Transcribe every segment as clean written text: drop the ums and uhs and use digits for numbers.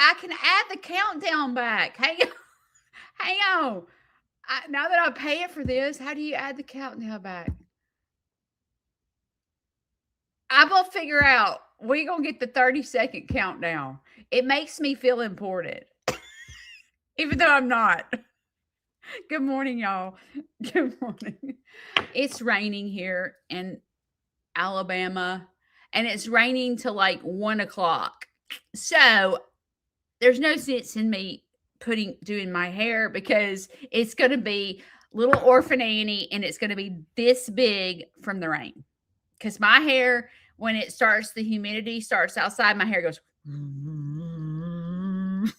I can add the countdown back. Hang on. Now that I pay it for this, how do you add the countdown back? I will figure out. We're going to get the 30-second countdown. It makes me feel important, even though I'm not. Good morning, y'all. Good morning. It's raining here in Alabama, and it's raining till like 1 o'clock. So there's no sense in me doing my hair because it's going to be little orphan Annie, and it's going to be this big from the rain. Because my hair, when it starts, the humidity starts outside, my hair goes. And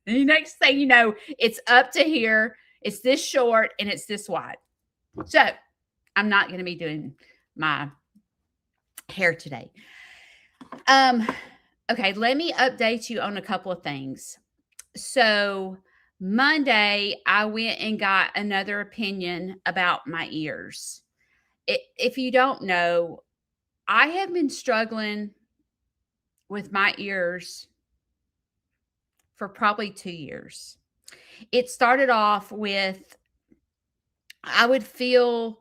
the next thing you know, it's up to here. It's this short and it's this wide. So I'm not going to be doing my hair today. Okay, let me update you on a couple of things. So Monday, I went and got another opinion about my ears. If you don't know, I have been struggling with my ears for probably 2 years. It started off with I would feel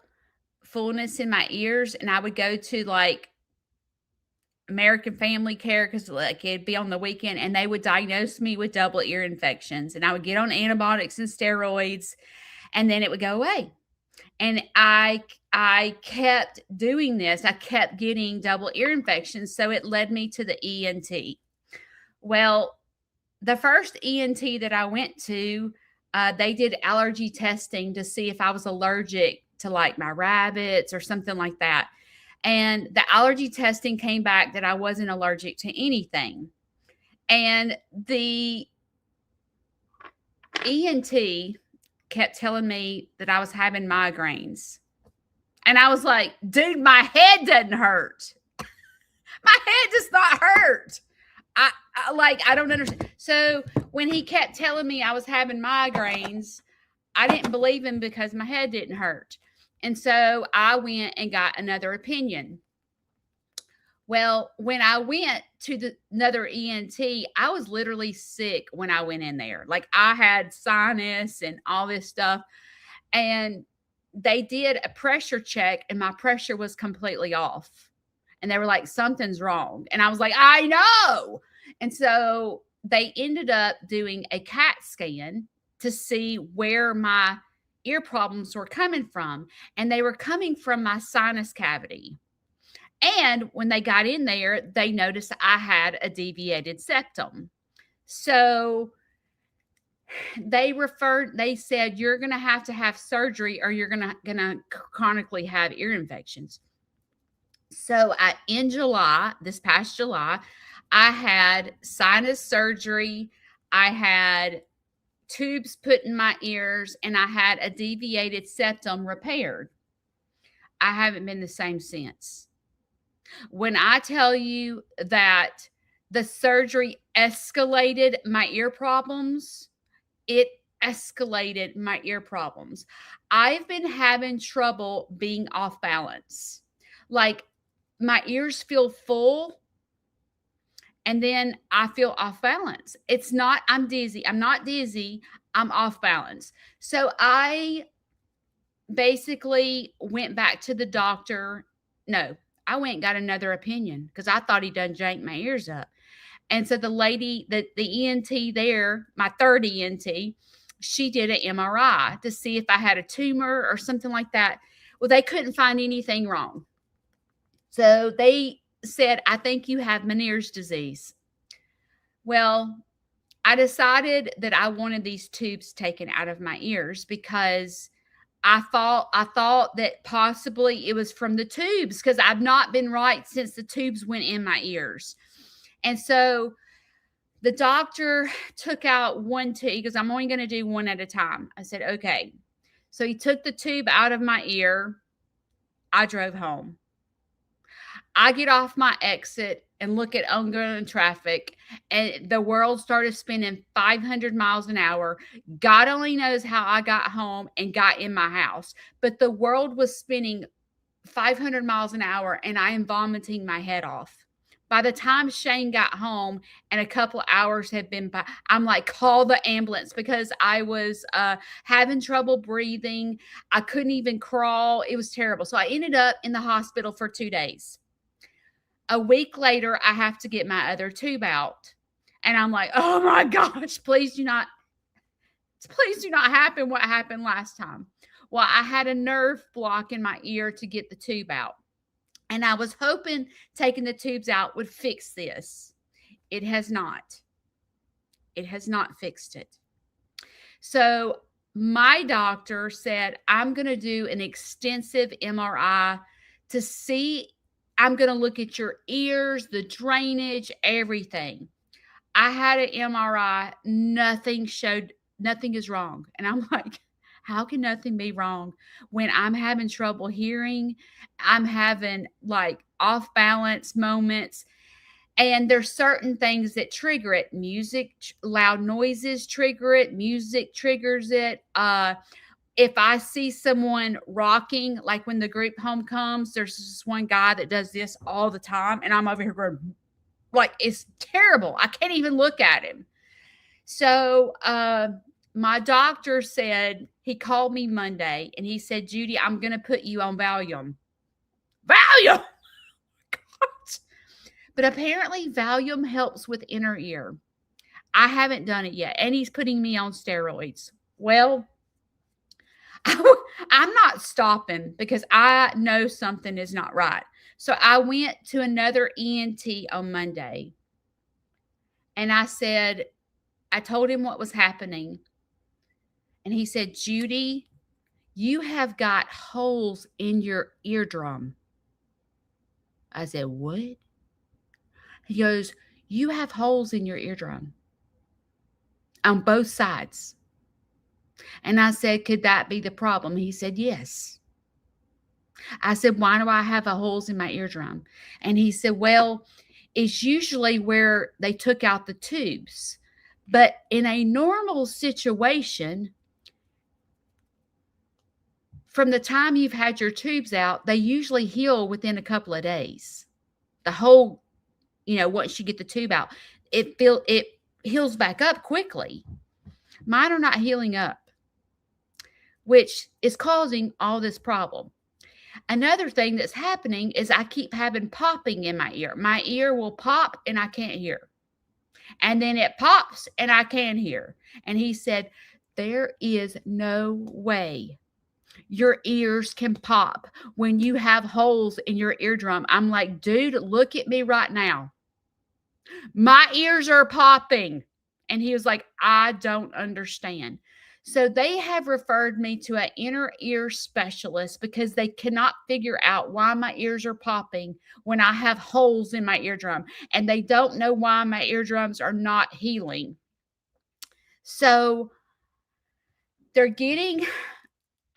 fullness in my ears, and I would go to like American Family Care because like it'd be on the weekend, and they would diagnose me with double ear infections, and I would get on antibiotics and steroids, and then it would go away. And I kept doing this. I kept getting double ear infections, so it led me to the ENT. Well, the first ENT that I went to, they did allergy testing to see if I was allergic to like my rabbits or something like that. And the allergy testing came back that I wasn't allergic to anything. And the ENT kept telling me that I was having migraines. And I was like, dude, my head doesn't hurt. My head does not hurt. I don't understand. So when he kept telling me I was having migraines, I didn't believe him because my head didn't hurt. And so I went and got another opinion. Well, when I went to another ENT, I was literally sick when I went in there. Like I had sinus and all this stuff. And they did a pressure check, and my pressure was completely off. And they were like, something's wrong. And I was like, I know. And so they ended up doing a CAT scan to see where my ear problems were coming from. And they were coming from my sinus cavity. And when they got in there, they noticed I had a deviated septum. So they said, you're going to have surgery, or you're going to chronically have ear infections. So in July, this past July, I had sinus surgery. I had tubes put in my ears, and I had a deviated septum repaired. I haven't been the same since. When I tell you that the surgery escalated my ear problems, it escalated my ear problems. I've been having trouble being off balance. Like my ears feel full, and then I feel off balance. It's not, I'm dizzy. I'm not dizzy. I'm off balance. So I basically went back to the doctor. No, I went and got another opinion because I thought he done janked my ears up. And so the lady, the ENT there, my third ENT, she did an MRI to see if I had a tumor or something like that. Well, they couldn't find anything wrong. So they said, I think you have Meniere's disease. Well, I decided that I wanted these tubes taken out of my ears because I thought that possibly it was from the tubes because I've not been right since the tubes went in my ears. And so the doctor took out one tube because I'm only going to do one at a time. I said, okay. So he took the tube out of my ear. I drove home. I get off my exit and look at oncoming traffic, and the world started spinning 500 miles an hour. God only knows how I got home and got in my house, but the world was spinning 500 miles an hour, and I am vomiting my head off. By the time Shane got home and a couple hours had been by, I'm like, call the ambulance because I was having trouble breathing. I couldn't even crawl. It was terrible. So I ended up in the hospital for 2 days. A week later, I have to get my other tube out. And I'm like, oh my gosh, please do not happen what happened last time. Well, I had a nerve block in my ear to get the tube out. And I was hoping taking the tubes out would fix this. It has not. It has not fixed it. So my doctor said, I'm going to do an extensive MRI to see. I'm going to look at your ears, the drainage, everything. I had an MRI. Nothing showed, nothing is wrong. And I'm like, how can nothing be wrong when I'm having trouble hearing? I'm having like off balance moments. And there's certain things that trigger it. Music, loud noises trigger it. Music triggers it. If I see someone rocking, like when the group home comes, there's this one guy that does this all the time. And I'm over here going, like, it's terrible. I can't even look at him. So my doctor said, he called me Monday and he said, Judy, I'm going to put you on Valium. Valium! But apparently Valium helps with inner ear. I haven't done it yet. And he's putting me on steroids. Well, I'm not stopping because I know something is not right. So I went to another ENT on Monday. And I told him what was happening. And he said, Judy, you have got holes in your eardrum. I said, what? He goes, you have holes in your eardrum on both sides. And I said, could that be the problem? He said, yes. I said, why do I have holes in my eardrum? And he said, well, it's usually where they took out the tubes. But in a normal situation, from the time you've had your tubes out, they usually heal within a couple of days. The whole, once you get the tube out, it heals back up quickly. Mine are not healing up, which is causing all this problem. Another thing that's happening is I keep having popping in my ear. My ear will pop and I can't hear. And then it pops and I can hear. And he said, there is no way your ears can pop when you have holes in your eardrum. I'm like, dude, look at me right now. My ears are popping. And he was like, I don't understand. So they have referred me to an inner ear specialist because they cannot figure out why my ears are popping when I have holes in my eardrum. And they don't know why my eardrums are not healing. So they're getting...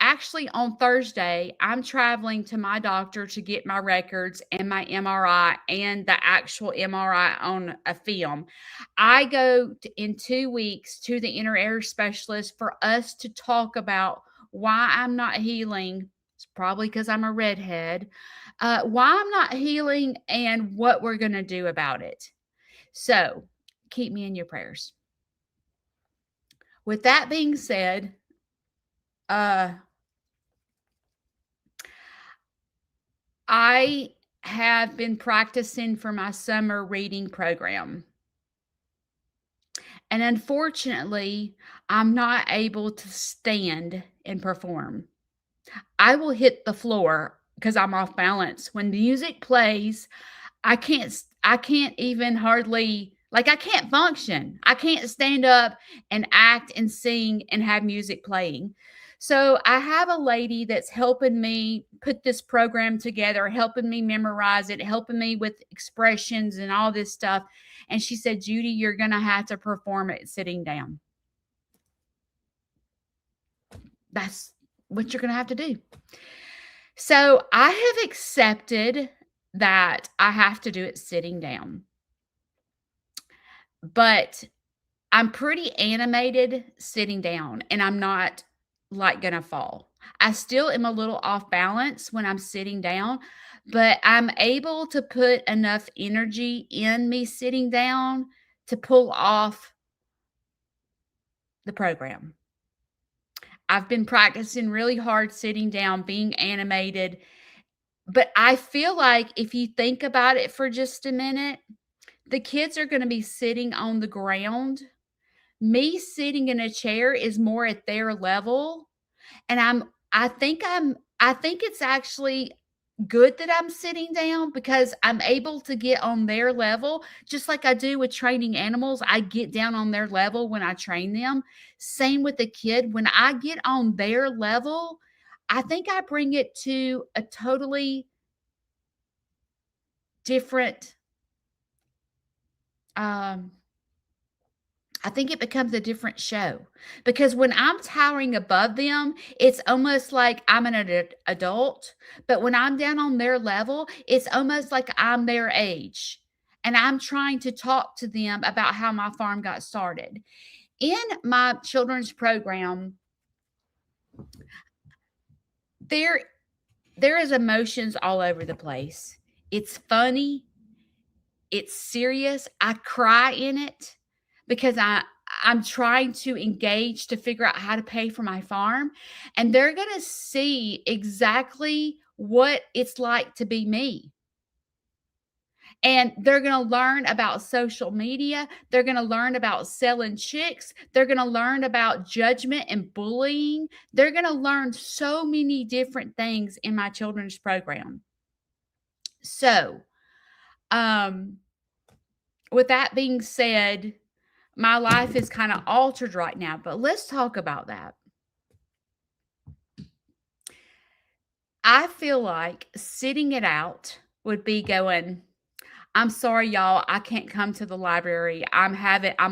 Actually, on Thursday, I'm traveling to my doctor to get my records and my MRI and the actual MRI on a film. I go in 2 weeks to the inner ear specialist for us to talk about why I'm not healing. It's probably because I'm a redhead. Why I'm not healing and what we're going to do about it. So keep me in your prayers. With that being said, I have been practicing for my summer reading program. And unfortunately, I'm not able to stand and perform. I will hit the floor because I'm off balance. When music plays, I can't even hardly, I can't function. I can't stand up and act and sing and have music playing. So I have a lady that's helping me put this program together, helping me memorize it, helping me with expressions and all this stuff. And she said, Judy, you're going to have to perform it sitting down. That's what you're going to have to do. So I have accepted that I have to do it sitting down. But I'm pretty animated sitting down, and I'm not like gonna fall. I still am a little off balance when I'm sitting down, but I'm able to put enough energy in me sitting down to pull off the program. I've been practicing really hard sitting down, being animated, but I feel like if you think about it for just a minute, the kids are gonna be sitting on the ground. Me sitting in a chair is more at their level, and I think it's actually good that I'm sitting down because I'm able to get on their level, just like I do with training animals. I get down on their level when I train them. Same with the kid. When I get on their level, I think I bring it to a totally different, um, I think it becomes a different show because when I'm towering above them, it's almost like I'm an adult. But when I'm down on their level, it's almost like I'm their age. And I'm trying to talk to them about how my farm got started. In my children's program, there there is emotions all over the place. It's funny, it's serious. I cry in it because I'm trying to engage to figure out how to pay for my farm, and they're going to see exactly what it's like to be me. And they're going to learn about social media. They're going to learn about selling chicks. They're going to learn about judgment and bullying. They're going to learn so many different things in my children's program. So, um, with that being said, my life is kind of altered right now, but let's talk about that. I feel like sitting it out would be going, I'm sorry, y'all, I can't come to the library. I'm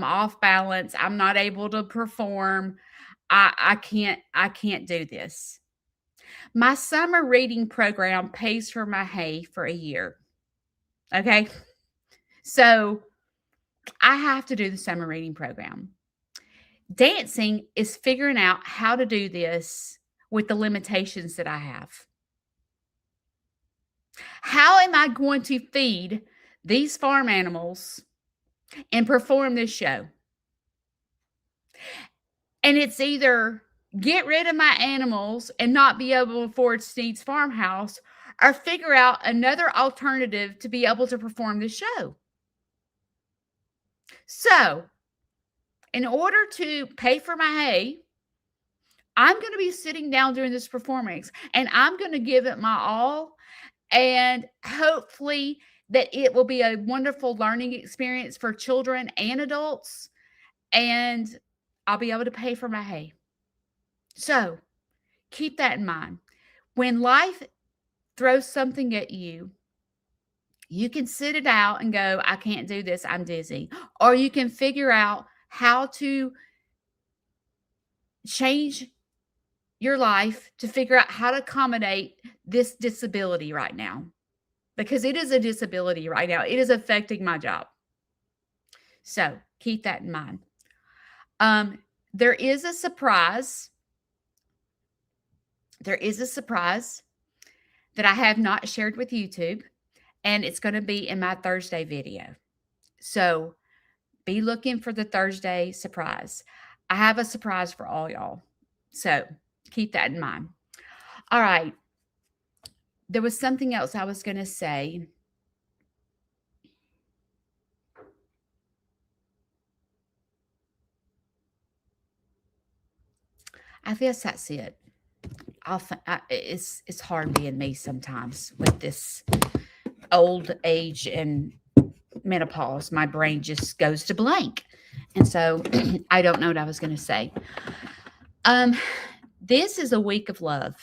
off balance. I'm not able to perform. I can't do this. My summer reading program pays for my hay for a year. Okay. So I have to do the summer reading program. Dancing is figuring out how to do this with the limitations that I have. How am I going to feed these farm animals and perform this show? And it's either get rid of my animals and not be able to afford Sneed's farmhouse or figure out another alternative to be able to perform the show. So, in order to pay for my hay, I'm going to be sitting down during this performance and I'm going to give it my all. And hopefully, that it will be a wonderful learning experience for children and adults. And I'll be able to pay for my hay. So keep that in mind. When life throws something at you, you can sit it out and go, I can't do this. I'm dizzy. Or you can figure out how to change your life to figure out how to accommodate this disability right now, because it is a disability right now. It is affecting my job. So keep that in mind. There is a surprise. There is a surprise that I have not shared with YouTube, and it's going to be in my Thursday video. So be looking for the Thursday surprise. I have a surprise for all y'all. So keep that in mind. All right. There was something else I was going to say. I guess that's it. It's hard being me sometimes with this old age and menopause. My brain just goes to blank. And so I don't know what I was going to say. This is a week of love.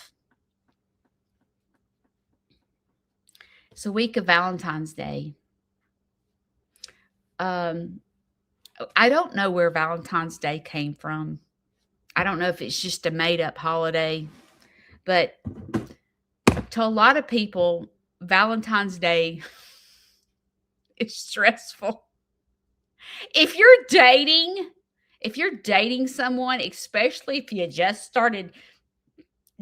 It's a week of Valentine's Day. I don't know where Valentine's Day came from. I don't know if it's just a made up holiday, but to a lot of people, Valentine's Day is stressful. If you're dating, if you're dating someone, especially if you just started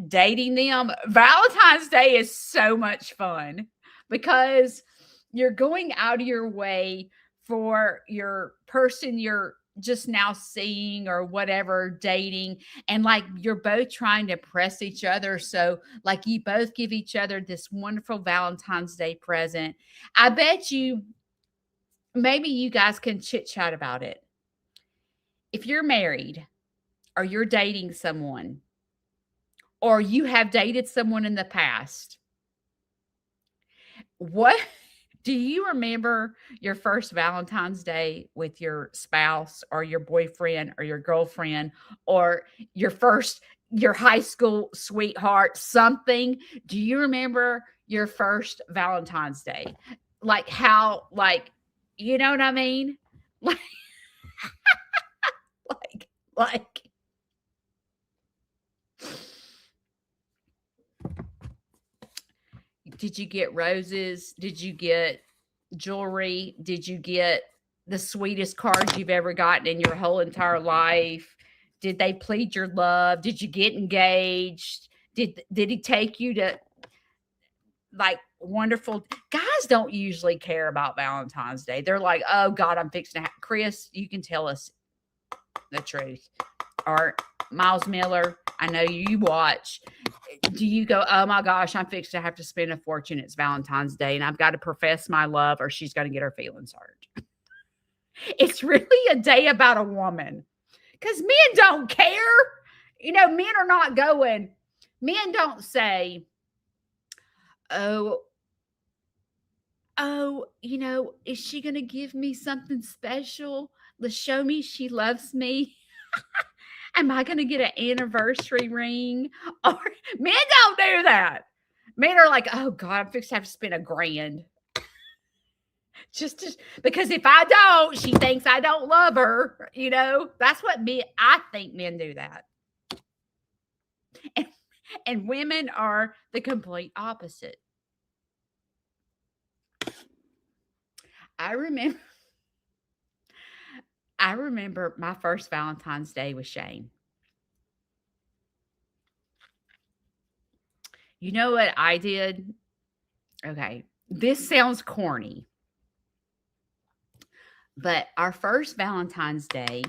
dating them, Valentine's Day is so much fun because you're going out of your way for your person you're just now seeing or whatever dating, and like you're both trying to impress each other, so like you both give each other this wonderful Valentine's Day present. I bet you maybe you guys can chit chat about it. If you're married or you're dating someone or you have dated someone in the past, what do you remember your first Valentine's Day with your spouse or your boyfriend or your girlfriend or your high school sweetheart, something? Do you remember your first Valentine's Day? Like how, like, you know what I mean? Like, like, did you get roses? Did you get jewelry? Did you get the sweetest cards you've ever gotten in your whole entire life? Did they plead your love? Did you get engaged? Did he take you to like wonderful guys don't usually care about Valentine's Day. They're like, oh God, I'm fixing to Chris, you can tell us the truth. Or Miles Miller, I know you watch. Do you go, oh my gosh, I'm fixed to have to spend a fortune. It's Valentine's Day and I've got to profess my love or she's going to get her feelings hurt. It's really a day about a woman because men don't care. You know, men are not going, men don't say, oh, you know, is she going to give me something special to show me she loves me? Am I going to get an anniversary ring? Or men don't do that. Men are like, oh God, I'm fixed to have to spend $1,000. Just because if I don't, she thinks I don't love her. You know, that's what I think men do that. And women are the complete opposite. I remember my first Valentine's Day with Shane. You know what I did? Okay, this sounds corny, but our first Valentine's Day,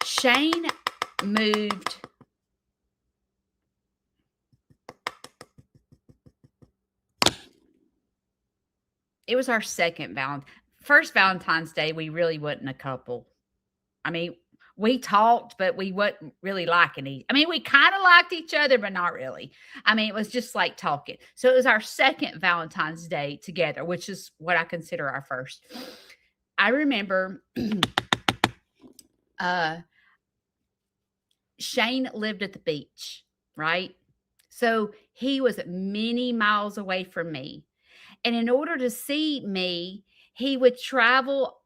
Shane moved. It was our second first Valentine's Day. We really wasn't a couple. I mean, we talked, but we wasn't really liking each. I mean, we kind of liked each other, but not really. I mean, it was just like talking. So it was our second Valentine's Day together, which is what I consider our first. I remember Shane lived at the beach, right? So he was many miles away from me. And in order to see me, he would travel.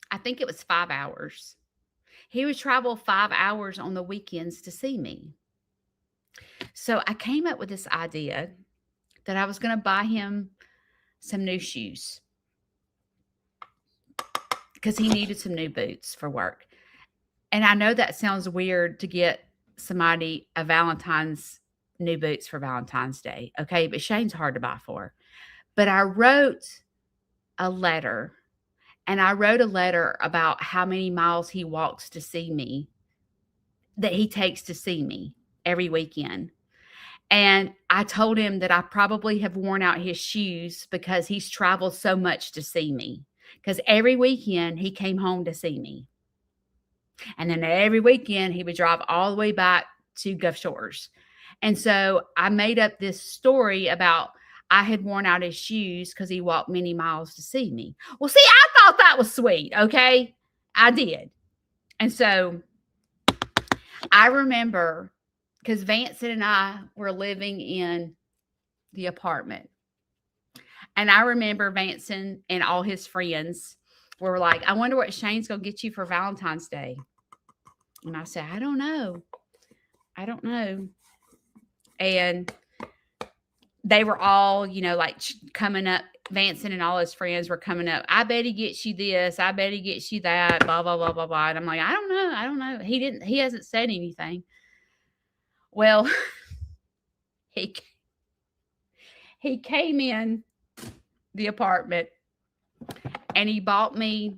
I think it was 5 hours. He would travel 5 hours on the weekends to see me. So I came up with this idea that I was going to buy him some new shoes because he needed some new boots for work. And I know that sounds weird to get somebody a Valentine's new boots for Valentine's Day. Okay. But Shane's hard to buy for. But I wrote a letter. And I wrote a letter about how many miles he walks to see me, that he takes to see me every weekend. And I told him that I probably have worn out his shoes because he's traveled so much to see me. Because every weekend he came home to see me. And then every weekend he would drive all the way back to Gulf Shores. And so I made up this story about I had worn out his shoes because he walked many miles to see me. Well, see, I thought that was sweet. Okay. I did. And so I remember because Vanson and I were living in the apartment. And I remember Vanson and all his friends were like, I wonder what Shane's going to get you for Valentine's Day. And I said, I don't know. And they were all, like coming up. Vanson and all his friends were coming up. I bet he gets you this. I bet he gets you that. Blah, blah, blah, blah, blah. And I'm like, I don't know. I don't know. He hasn't said anything. Well, he came in the apartment and he bought me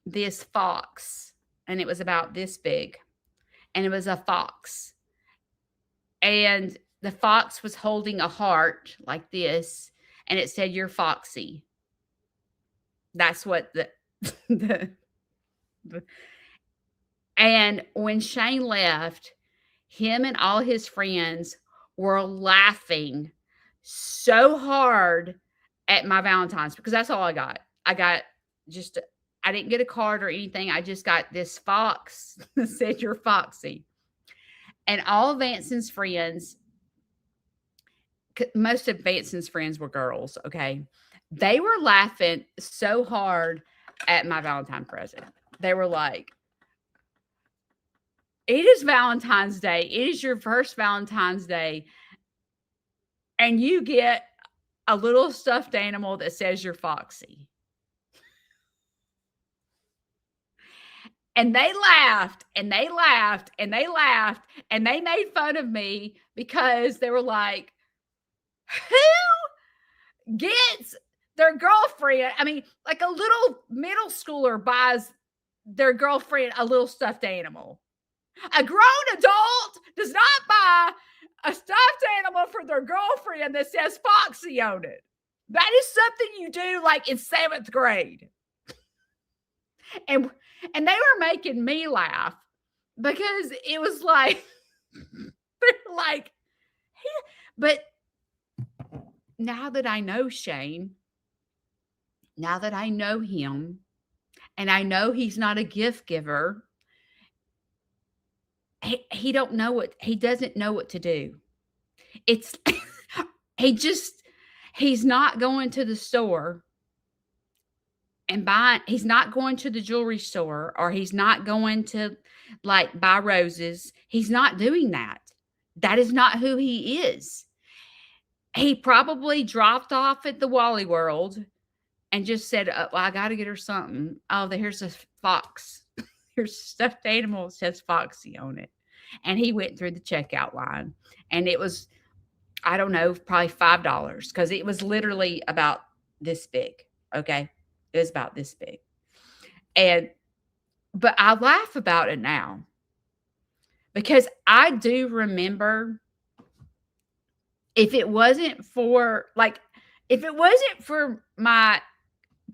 this fox, and it was about this big, and it was a fox. And the fox was holding a heart like this, and it said, "You're Foxy." That's what the and when Shane left, him and all his friends were laughing so hard at my Valentine's, because that's all I got. I didn't get a card or anything. I just got this fox that said, "You're Foxy." And all of Vanson's friends, most of Vanson's friends were girls, okay? They were laughing so hard at my Valentine present. They were like, it is Valentine's Day. It is your first Valentine's Day. And you get a little stuffed animal that says you're Foxy. And they laughed and they laughed and they laughed and they made fun of me because they were like, who gets their girlfriend? I mean, like a little middle schooler buys their girlfriend a little stuffed animal. A grown adult does not buy a stuffed animal for their girlfriend that says Foxy on it. That is something you do like in 7th grade. And they were making me laugh because it was like, they're like, but now that I know Shane, now that I know him, and I know he's not a gift giver, he doesn't know what to do. It's, he's not going to the store and he's not going to the jewelry store, or he's not going to like buy roses. He's not doing that. That is not who he is. He probably dropped off at the Wally World and just said, well, I got to get her something. Oh, here's a fox. Here's a stuffed animal that says Foxy on it. And he went through the checkout line, and it was, I don't know, probably $5, because it was literally about this big. Okay. It was about this big. But I laugh about it now because I do remember, if it wasn't for my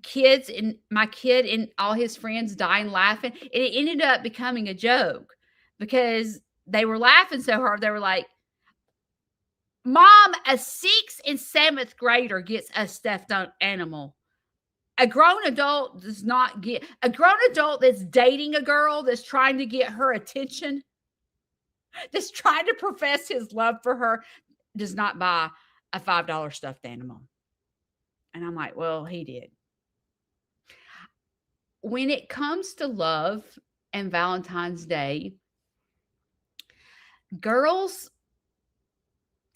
kids and my kid and all his friends dying laughing, it ended up becoming a joke because they were laughing so hard. They were like, Mom, a 6th and 7th grader gets a stuffed animal. A grown adult does not get, a grown adult that's dating a girl, that's trying to get her attention, that's trying to profess his love for her, does not buy a $5 stuffed animal. And I'm like, well, he did. When it comes to love and Valentine's Day, girls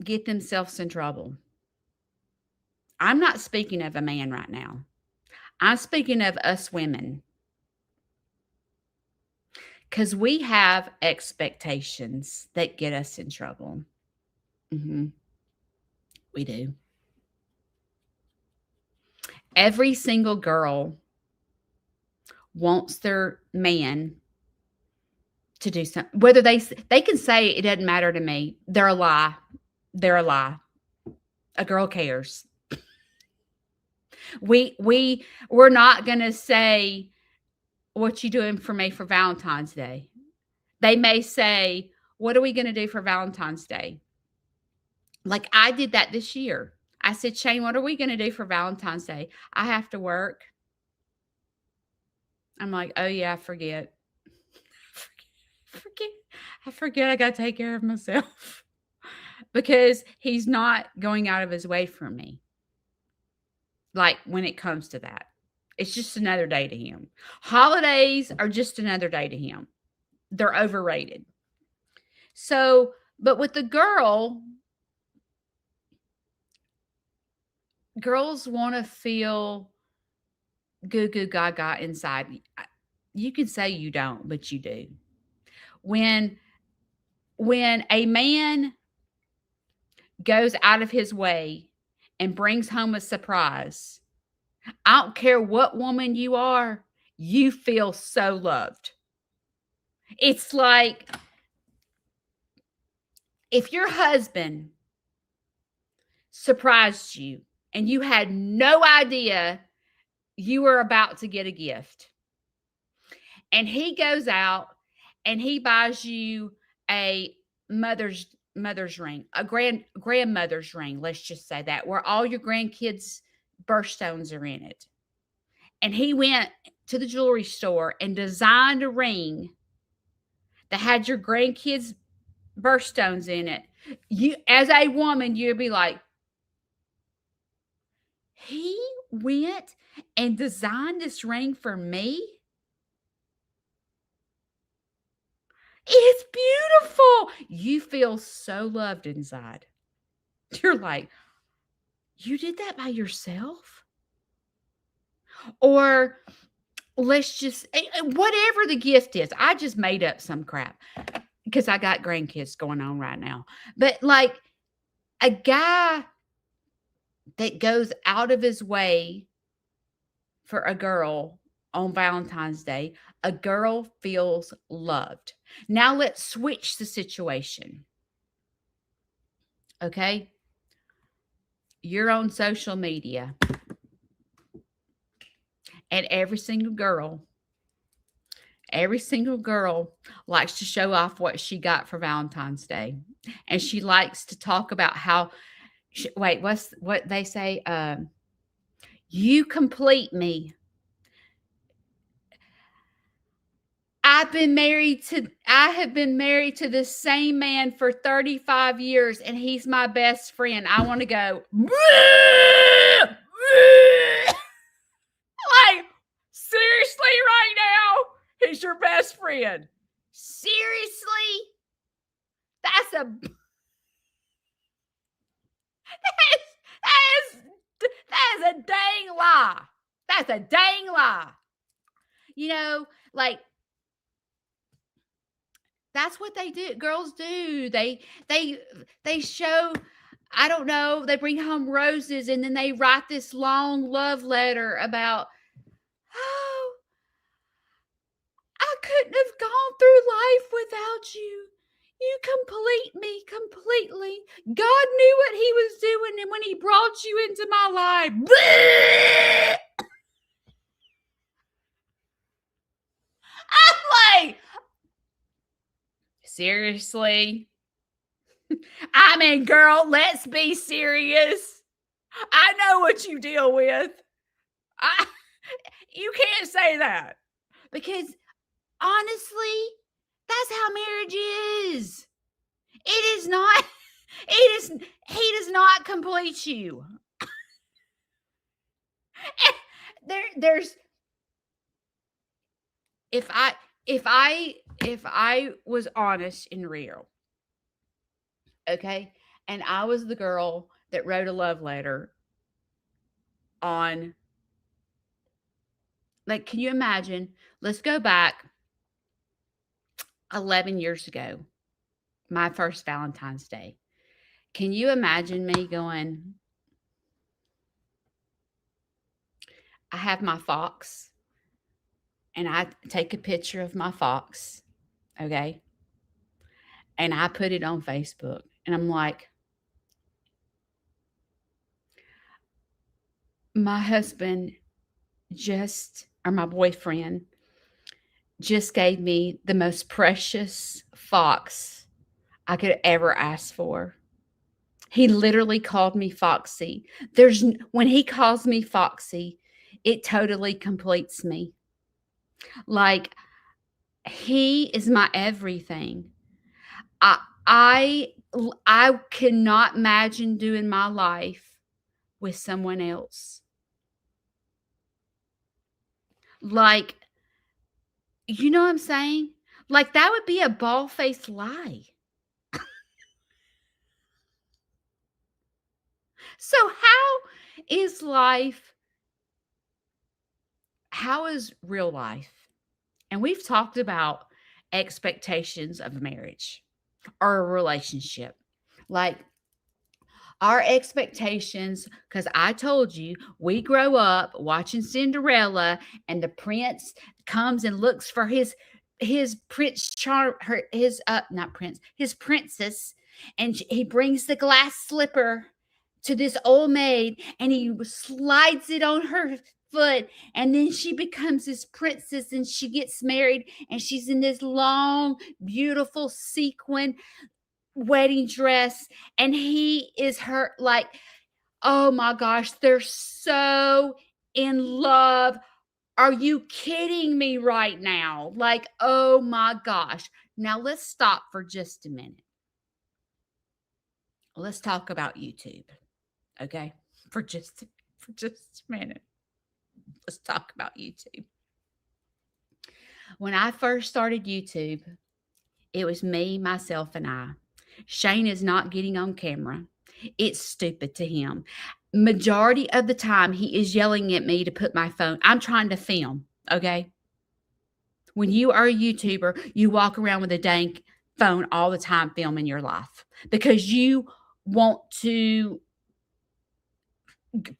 get themselves in trouble. I'm not speaking of a man right now. I'm speaking of us women. Because we have expectations that get us in trouble. We do. Every single girl wants their man to do something. Whether they can say it doesn't matter to me. They're a lie. They're a lie. A girl cares. We're not going to say, what you doing for me for Valentine's Day? They may say, what are we going to do for Valentine's Day? Like I did that this year. I said, Shane, what are we going to do for Valentine's Day? I have to work. I'm like, oh yeah, I forget. I forget I got to take care of myself because he's not going out of his way for me. Like when it comes to that, it's just another day to him. Holidays are just another day to him. They're overrated. So, but with the girl, girls want to feel goo goo gaga inside. You can say you don't, but you do. When a man goes out of his way and brings home a surprise, I don't care what woman you are, you feel so loved. It's like if your husband surprised you and you had no idea you were about to get a gift, and he goes out and he buys you a mother's ring, a grandmother's ring, let's just say that, where all your grandkids' birthstones are in it. And he went to the jewelry store and designed a ring that had your grandkids' birthstones in it. You, as a woman, you'd be like, he went and designed this ring for me? It's beautiful. You feel so loved inside. You're like, you did that by yourself? Or let's just, whatever the gift is, I just made up some crap because I got grandkids going on right now. But like a guy that goes out of his way for a girl on Valentine's Day, a girl feels loved. Now let's switch the situation. Okay? You're on social media, and every single girl likes to show off what she got for Valentine's Day. And she likes to talk about how, what's what they say? You complete me. I have been married to the same man for 35 years, and he's my best friend. I want to go, like, seriously, right now, he's your best friend. Seriously? That's a that is a dang lie. That's a dang lie. You know, like, that's what they do. Girls do. They show, I don't know, they bring home roses and then they write this long love letter about, oh, I couldn't have gone through life without you. You complete me completely. God knew what he was doing and when he brought you into my life. I'm like, seriously? I mean, girl, let's be serious. I know what you deal with. You can't say that because honestly, that's how marriage is. It is not. He does not complete you. There's. If I was honest and real, okay, and I was the girl that wrote a love letter on, like, can you imagine? Let's go back 11 years ago, my first Valentine's Day. Can you imagine me going, I have my fox and I take a picture of my fox, okay? And I put it on Facebook and I'm like, my husband or my boyfriend just gave me the most precious fox I could ever ask for. He literally called me Foxy. When he calls me Foxy, it totally completes me. Like, he is my everything. I cannot imagine doing my life with someone else. Like, you know what I'm saying? Like, that would be a bald-faced lie. So how Is life, how is real life? And we've talked about expectations of marriage or a relationship. Like our expectations, because I told you we grow up watching Cinderella and the prince comes and looks for his prince charm her his not prince his princess, and he brings the glass slipper to this old maid and he slides it on her foot, and then she becomes this princess and she gets married and she's in this long beautiful sequin wedding dress, and he is her like, oh my gosh, they're so in love. Are you kidding me right now? Like, oh my gosh. Now let's stop for just a minute. Let's talk about YouTube. Okay? For just a minute. Let's talk about YouTube. When I first started YouTube, it was me, myself, and I. Shane is not getting on camera. It's stupid to him. Majority of the time, he is yelling at me to put my phone. I'm trying to film, okay? When you are a YouTuber, you walk around with a dang phone all the time filming your life because you want to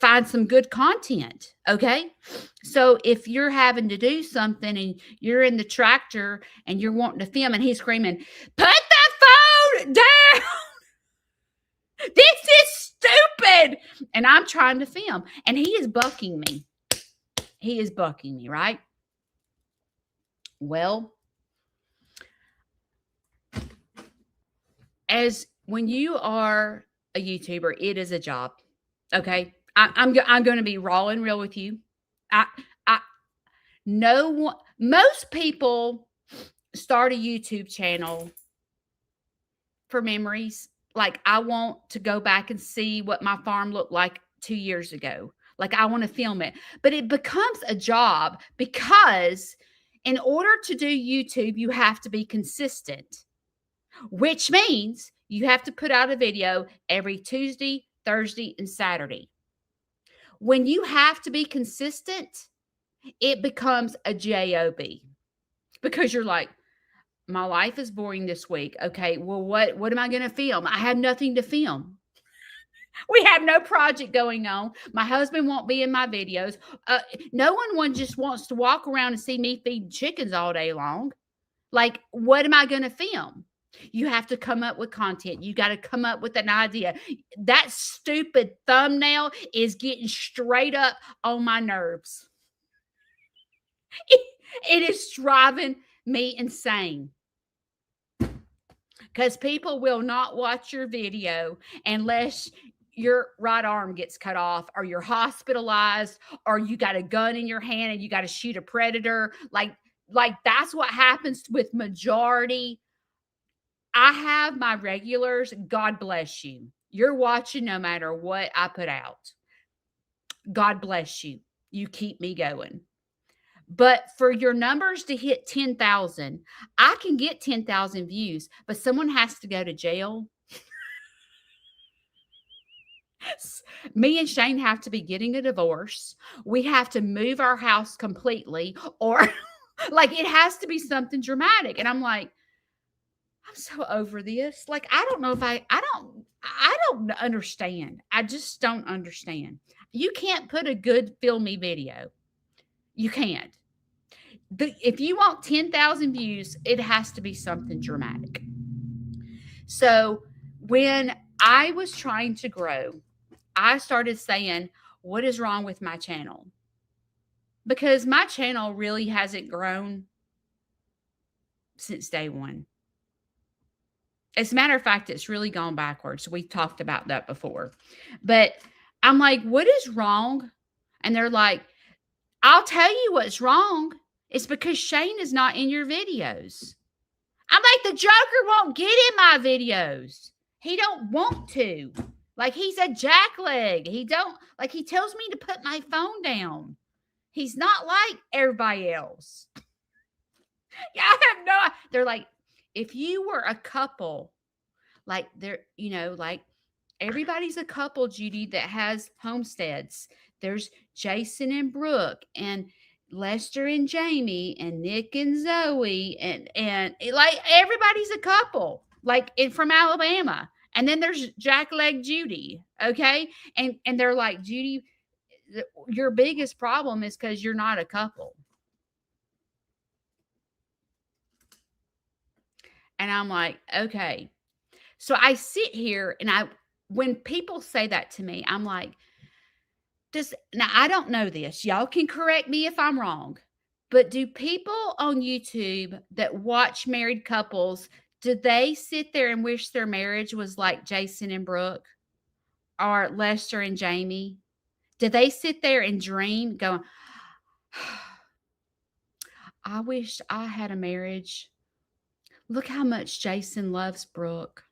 find some good content, okay? So if you're having to do something and you're in the tractor and you're wanting to film and he's screaming, put the phone down. This is stupid. And I'm trying to film and he is bucking me. He is bucking me, right? Well, as when you are a YouTuber, it is a job. Okay. I'm going to be raw and real with you. I no one, most people start a YouTube channel for memories. Like I want to go back and see what my farm looked like 2 years ago. Like I want to film it, but it becomes a job because in order to do YouTube, you have to be consistent, which means you have to put out a video every Tuesday, Thursday, and Saturday. When you have to be consistent, it becomes a job because you're like, my life is boring this week. Okay, well, what am I going to film? I have nothing to film. We have no project going on. My husband won't be in my videos. No one just wants to walk around and see me feed chickens all day long. Like, what am I going to film? You have to come up with content. You got to come up with an idea. That stupid thumbnail is getting straight up on my nerves. It is driving me insane. Because people will not watch your video unless your right arm gets cut off or you're hospitalized or you got a gun in your hand and you got to shoot a predator. Like that's what happens with majority. I have my regulars. God bless you. You're watching no matter what I put out. God bless you. You keep me going. But for your numbers to hit 10,000, I can get 10,000 views, but someone has to go to jail. Me and Shane have to be getting a divorce. We have to move our house completely, or like it has to be something dramatic. And I'm like, I'm so over this. Like, I don't know if I don't understand. I just don't understand. You can't put a good filmy video. You can't. If you want 10,000 views, it has to be something dramatic. So when I was trying to grow, I started saying, what is wrong with my channel? Because my channel really hasn't grown since day one. As a matter of fact, it's really gone backwards. We've talked about that before. But I'm like, what is wrong? And they're like, I'll tell you what's wrong. It's because Shane is not in your videos. I'm like, the Joker won't get in my videos. He don't want to. Like, he's a jackleg. He tells me to put my phone down. He's not like everybody else. Yeah, I have no, they're like, if you were a couple, like they're, like Everybody's a couple, Judy, that has homesteads. There's Jason and Brooke and Lester and Jamie and Nick and Zoe like everybody's a couple, like from Alabama. And then there's Jackleg Judy, okay? And they're like, Judy, your biggest problem is because you're not a couple. And I'm like, okay. So I sit here and when people say that to me, I'm like, now I don't know this. Y'all can correct me if I'm wrong. But do people on YouTube that watch married couples, do they sit there and wish their marriage was like Jason and Brooke or Lester and Jamie? Do they sit there and dream going, I wish I had a marriage. Look how much Jason loves Brooke.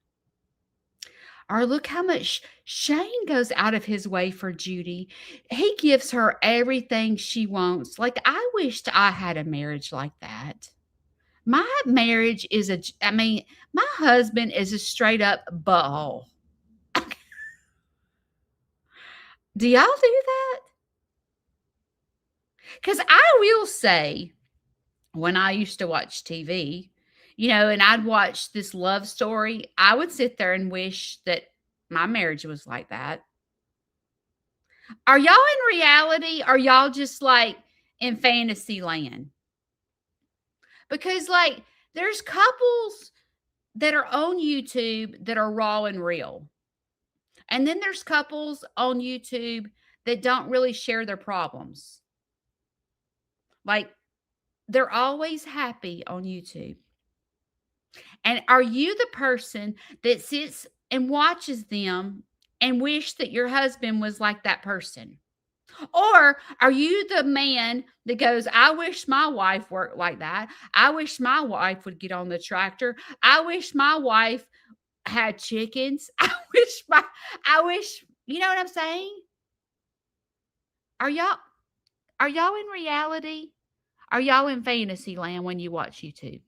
Or look how much Shane goes out of his way for Judy. He gives her everything she wants. Like, I wished I had a marriage like that. My marriage is my husband is a straight up butthole. Do y'all do that? Because I will say, when I used to watch TV, and I'd watch this love story, I would sit there and wish that my marriage was like that. Are y'all in reality? Are y'all just like in fantasy land? Because like there's couples that are on YouTube that are raw and real. And then there's couples on YouTube that don't really share their problems. Like they're always happy on YouTube. And are you the person that sits and watches them and wish that your husband was like that person? Or are you the man that goes, I wish my wife worked like that. I wish my wife would get on the tractor. I wish my wife had chickens. I wish, you know what I'm saying? Are y'all in reality? Are y'all in fantasy land when you watch YouTube?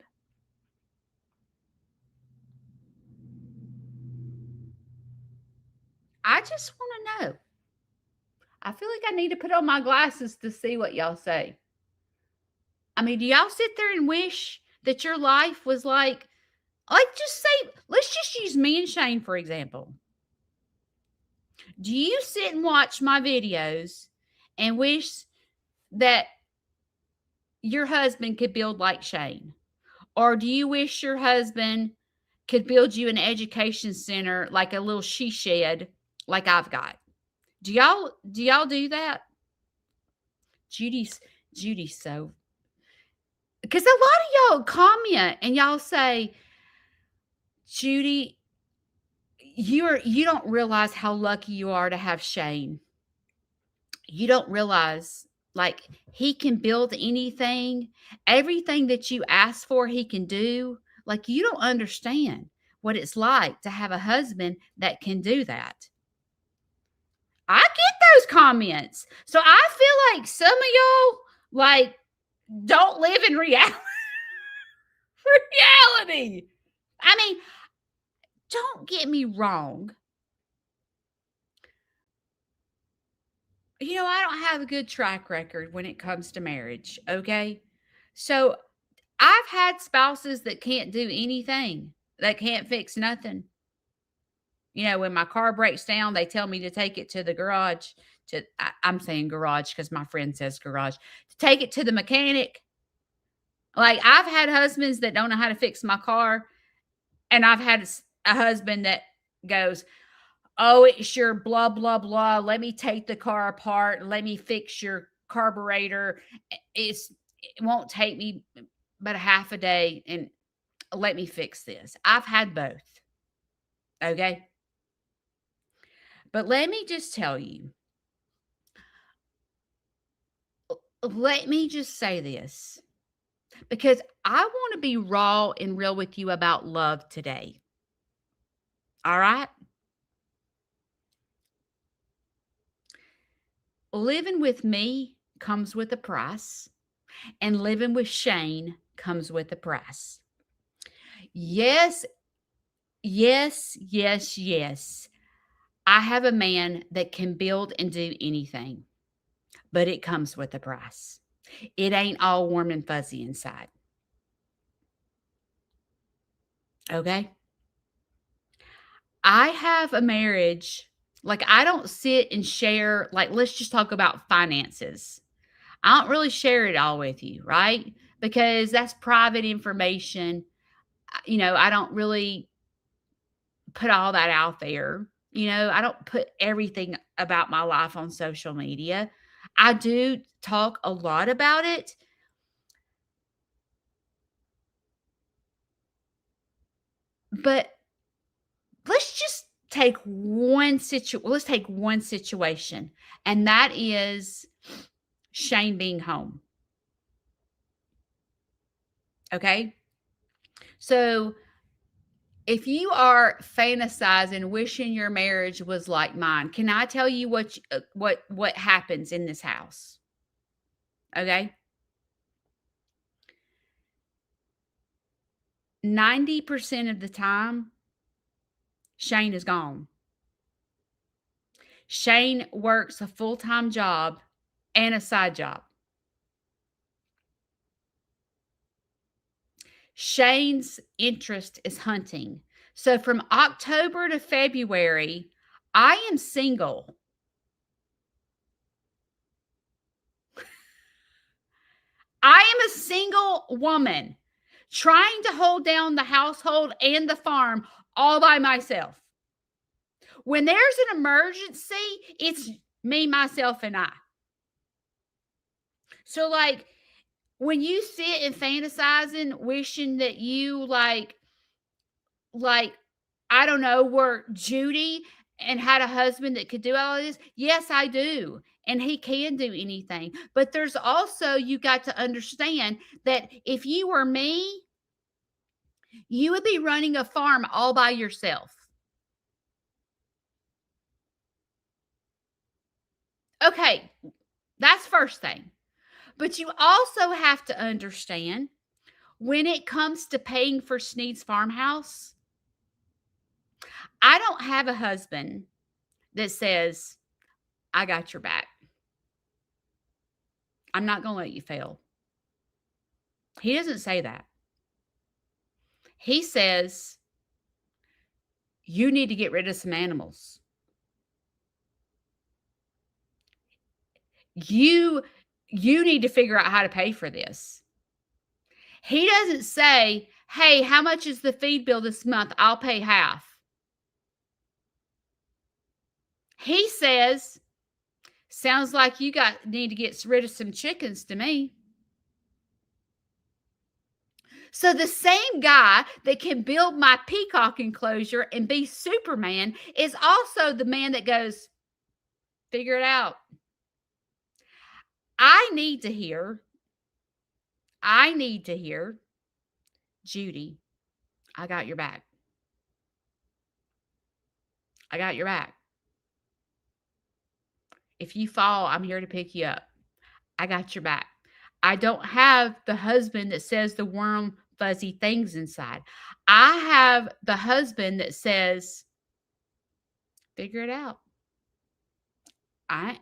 I just want to know. I feel like I need to put on my glasses to see what y'all say. I mean, do y'all sit there and wish that your life was like just say, let's just use me and Shane, for example. Do you sit and watch my videos and wish that your husband could build like Shane? Or do you wish your husband could build you an education center, like a little she shed like I've got? Do y'all do that? Judy's so, because a lot of y'all comment and y'all say, Judy, you don't realize how lucky you are to have Shane. You don't realize, like, he can build anything, everything that you ask for, he can do. Like, you don't understand what it's like to have a husband that can do that. I get those comments. So I feel like some of y'all like don't live in reality. I mean, don't get me wrong. I don't have a good track record when it comes to marriage, okay? So I've had spouses that can't do anything, that can't fix nothing. When my car breaks down, they tell me to take it to the garage. I'm saying garage because my friend says garage. To take it to the mechanic. Like, I've had husbands that don't know how to fix my car, and I've had a husband that goes, oh, it's your blah, blah, blah. Let me take the car apart. Let me fix your carburetor. It won't take me but a half a day, and let me fix this. I've had both. Okay. But let me just tell you, let me just say this, because I want to be raw and real with you about love today. All right? Living with me comes with a price, and living with Shane comes with a price. Yes, yes, yes, yes. I have a man that can build and do anything, but it comes with a price. It ain't all warm and fuzzy inside. Okay? I have a marriage, like, I don't sit and share, like, let's just talk about finances. I don't really share it all with you, right? Because that's private information. I don't really put all that out there. I don't put everything about my life on social media. I do talk a lot about it, but let's take one situation, and that is Shane being home. Okay? So, if you are fantasizing, wishing your marriage was like mine, can I tell you what happens in this house? Okay? 90% of the time, Shane is gone. Shane works a full-time job and a side job. Shane's interest is hunting. So from October to February, I am single. I am a single woman trying to hold down the household and the farm all by myself. When there's an emergency, it's me, myself, and I. So, like, when you sit and fantasizing, wishing that you like I don't know, were Judy and had a husband that could do all of this, yes, I do. And he can do anything. But there's also, you got to understand that if you were me, you would be running a farm all by yourself. Okay, that's first thing. But you also have to understand, when it comes to paying for Sneed's farmhouse, I don't have a husband that says, I got your back. I'm not going to let you fail. He doesn't say that. He says, you need to get rid of some animals. You need to figure out how to pay for this. He doesn't say, hey, how much is the feed bill this month? I'll pay half. He says, sounds like you need to get rid of some chickens to me. So the same guy that can build my peacock enclosure and be Superman is also the man that goes, figure it out. I need to hear, Judy, I got your back. I got your back. If you fall, I'm here to pick you up. I got your back. I don't have the husband that says the warm, fuzzy things inside. I have the husband that says, figure it out. I'm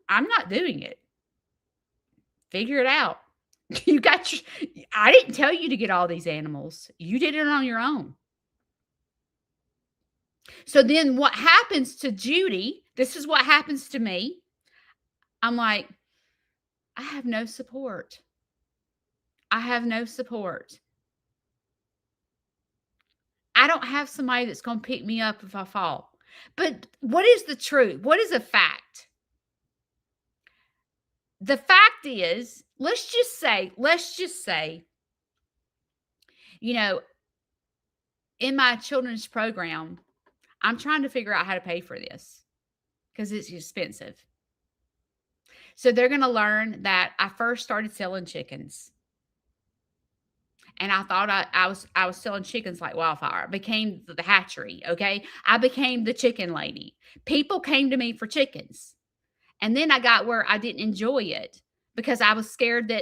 not doing it. Figure it out. I didn't tell you to get all these animals. You did it on your own. So then what happens to Judy? This is what happens to me. I'm like, I have no support. I have no support. I don't have somebody that's going to pick me up if I fall. But what is the truth? What is a fact? The fact is, let's just say, in my children's program, I'm trying to figure out how to pay for this because it's expensive. So they're going to learn that I first started selling chickens. And I thought I was selling chickens like wildfire. I became the hatchery, okay? I became the chicken lady. People came to me for chickens. And then I got where I didn't enjoy it because I was scared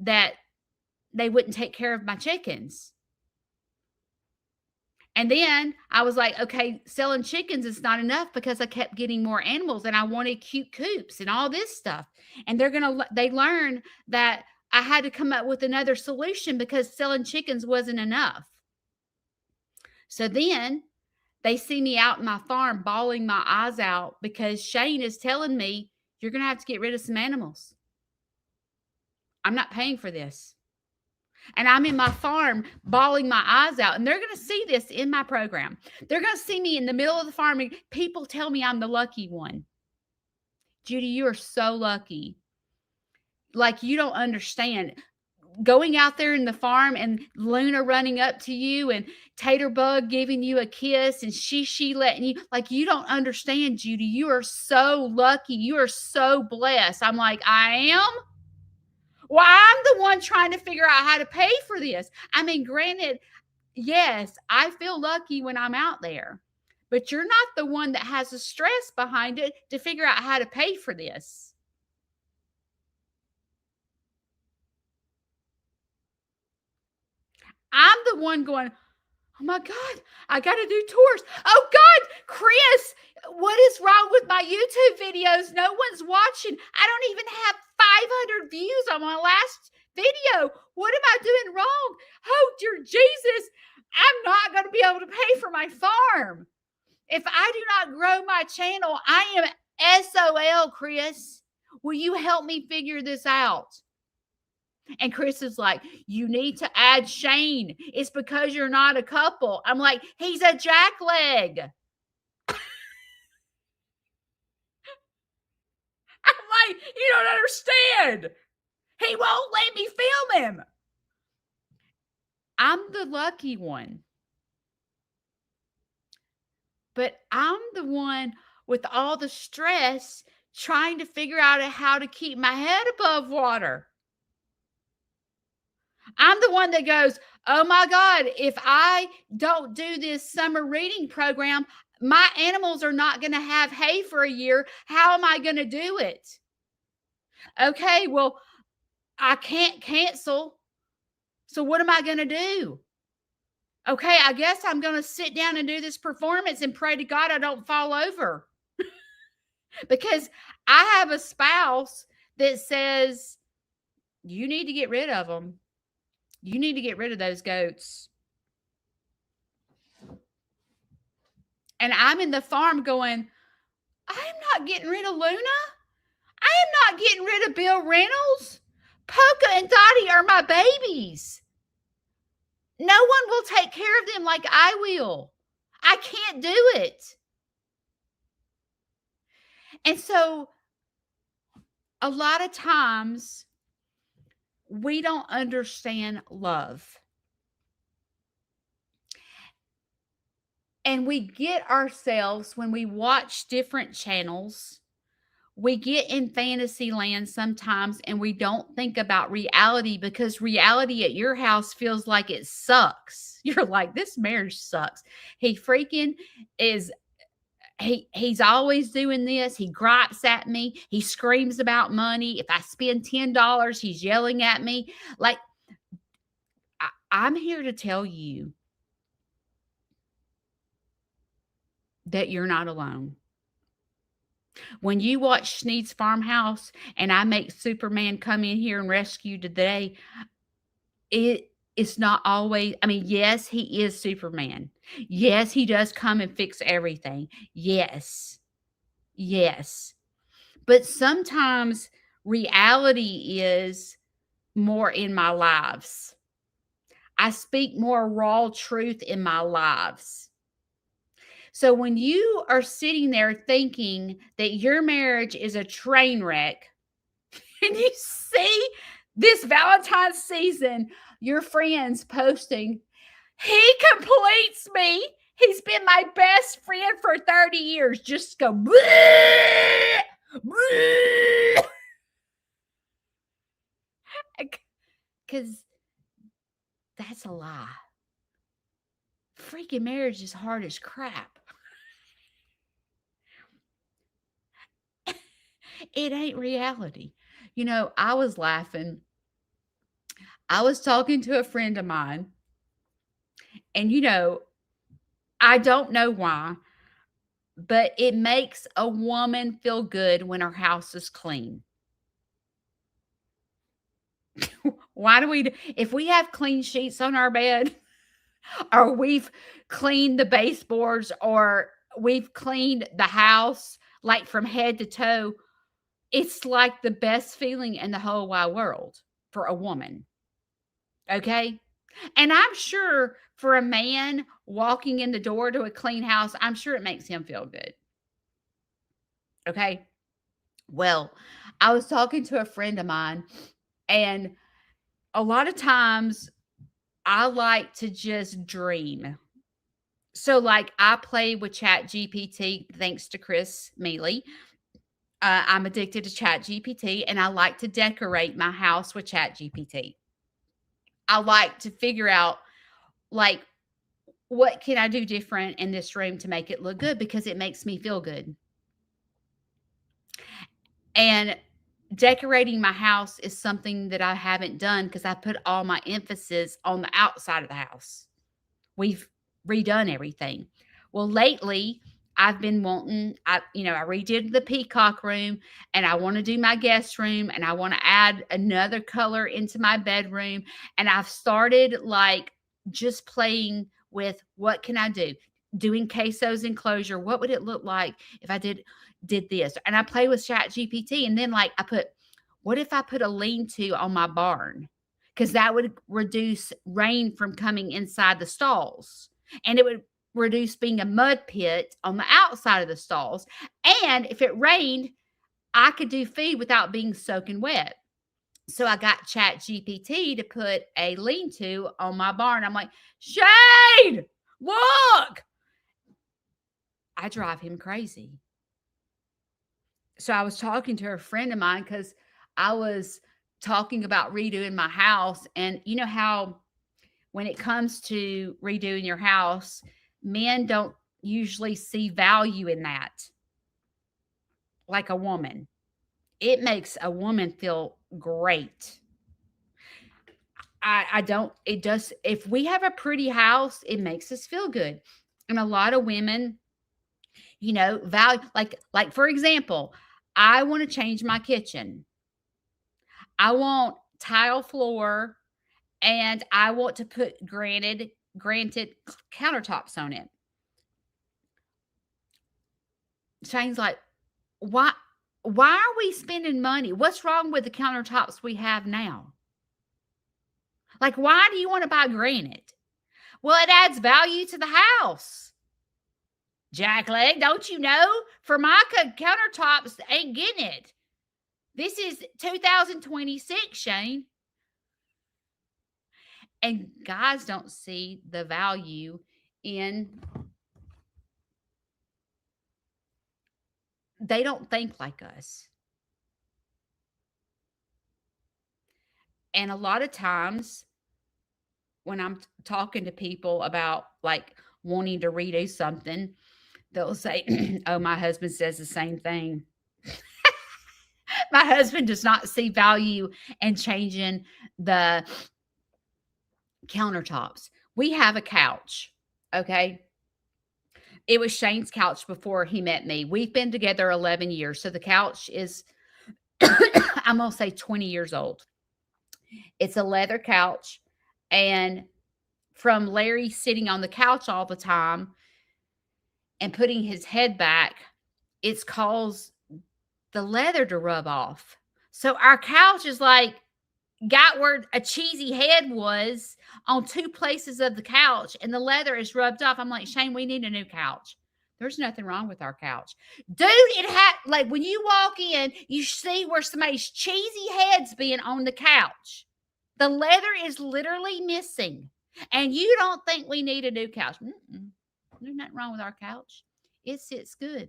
that they wouldn't take care of my chickens. And then I was like, okay, selling chickens is not enough because I kept getting more animals and I wanted cute coops and all this stuff. And they learn that I had to come up with another solution because selling chickens wasn't enough. So then they see me out in my farm bawling my eyes out because Shane is telling me, you're going to have to get rid of some animals. I'm not paying for this. And I'm in my farm bawling my eyes out. And they're going to see this in my program. They're going to see me in the middle of the farm. And people tell me I'm the lucky one. Judy, you are so lucky. Like, you don't understand. Going out there in the farm and Luna running up to you and Tater Bug giving you a kiss and she letting you, like, you don't understand, Judy. You are so lucky. You are so blessed. I'm like, I am? Well, I'm the one trying to figure out how to pay for this. I mean, granted, yes, I feel lucky when I'm out there, but you're not the one that has the stress behind it to figure out how to pay for this. I'm the one going, oh my God, I got to do tours. Oh God, Chris, what is wrong with my YouTube videos? No one's watching. I don't even have 500 views on my last video. What am I doing wrong? Oh, dear Jesus, I'm not going to be able to pay for my farm. If I do not grow my channel, I am SOL, Chris. Will you help me figure this out? And Chris is like, you need to add Shane. It's because you're not a couple. I'm like, he's a jackleg. I'm like, you don't understand. He won't let me film him. I'm the lucky one. But I'm the one with all the stress trying to figure out how to keep my head above water. I'm the one that goes, oh my God, if I don't do this summer reading program, my animals are not going to have hay for a year. How am I going to do it? Okay, well, I can't cancel. So what am I going to do? Okay, I guess I'm going to sit down and do this performance and pray to God I don't fall over. Because I have a spouse that says, you need to get rid of them. You need to get rid of those goats. And I'm in the farm going, I'm not getting rid of Luna. I am not getting rid of Bill Reynolds. Polka and Dottie are my babies. No one will take care of them like I will. I can't do it. And so a lot of times we don't understand love. And we get ourselves, when we watch different channels, we get in fantasy land sometimes and we don't think about reality because reality at your house feels like it sucks. You're like, this marriage sucks. He freaking is, he's always doing this. He gripes at me. He screams about money. If I spend $10, he's yelling at me. Like, I'm here to tell you that you're not alone. When you watch Sneed's Farmhouse and I make Superman come in here and rescue today, it's not always, I mean, yes, he is Superman. Yes, he does come and fix everything. Yes. Yes. But sometimes reality is more in my lives. I speak more raw truth in my lives. So when you are sitting there thinking that your marriage is a train wreck, and you see this Valentine's season, your friends posting, he completes me. He's been my best friend for 30 years. Just go, bleh, bleh. Because that's a lie. Freaking marriage is hard as crap. It ain't reality. You know, I was laughing. I was talking to a friend of mine, and you know, I don't know why, but it makes a woman feel good when her house is clean. Why do we if we have clean sheets on our bed or we've cleaned the baseboards or we've cleaned the house like from head to toe, it's like the best feeling in the whole wide world for a woman, okay? And I'm sure for a man walking in the door to a clean house, I'm sure it makes him feel good, okay? Well, I was talking to a friend of mine, and a lot of times I like to just dream. So, like, I play with Chat GPT thanks to Chris Mealy. I'm addicted to Chat GPT, and I like to decorate my house with Chat GPT. I like to figure out, like, what can I do different in this room to make it look good because it makes me feel good. And decorating my house is something that I haven't done because I put all my emphasis on the outside of the house. We've redone everything. Well, lately, I've been wanting I redid the peacock room, and I wanna do my guest room, and I wanna add another color into my bedroom, and I've started, like, just playing with what can I do? Doing queso's enclosure, what would it look like if I did this? And I play with ChatGPT, and then, like, I put, "What if I put a lean-to on my barn? Because that would reduce rain from coming inside the stalls, and it would reduce being a mud pit on the outside of the stalls, and if it rained, I could do feed without being soaking wet." So I got Chat GPT to put a lean-to on my barn. I'm like, "Shane, look!" I drive him crazy. So I was talking to a friend of mine because I was talking about redoing my house, and you know how when it comes to redoing your house, men don't usually see value in that like a woman. It makes a woman feel great. I don't, it does, if we have a pretty house, it makes us feel good. And a lot of women, value, like for example, I want to change my kitchen. I want tile floor and I want to put granted countertops on it. Shane's like, "Why are we spending money? What's wrong with the countertops we have now? Like, why do you want to buy granite?" "Well, it adds value to the house." "Jackleg, don't you know? Formica countertops ain't getting it. This is 2026, Shane." And guys don't see the value in, they don't think like us. And a lot of times when I'm talking to people about like wanting to redo something, they'll say, "Oh, my husband says the same thing." My husband does not see value in changing the countertops. We have a couch, okay? It was Shane's couch before he met me. We've been together 11 years. So the couch is, I'm going to say 20 years old. It's a leather couch. And from Larry sitting on the couch all the time and putting his head back, it's caused the leather to rub off. So our couch is like got where a cheesy head was on two places of the couch and the leather is rubbed off. I'm like, "Shane, we need a new couch." There's nothing wrong with our couch. Dude, it had like when you walk in, you see where somebody's cheesy head's being on the couch. The leather is literally missing. And you don't think we need a new couch. Mm-mm. There's nothing wrong with our couch. It sits good.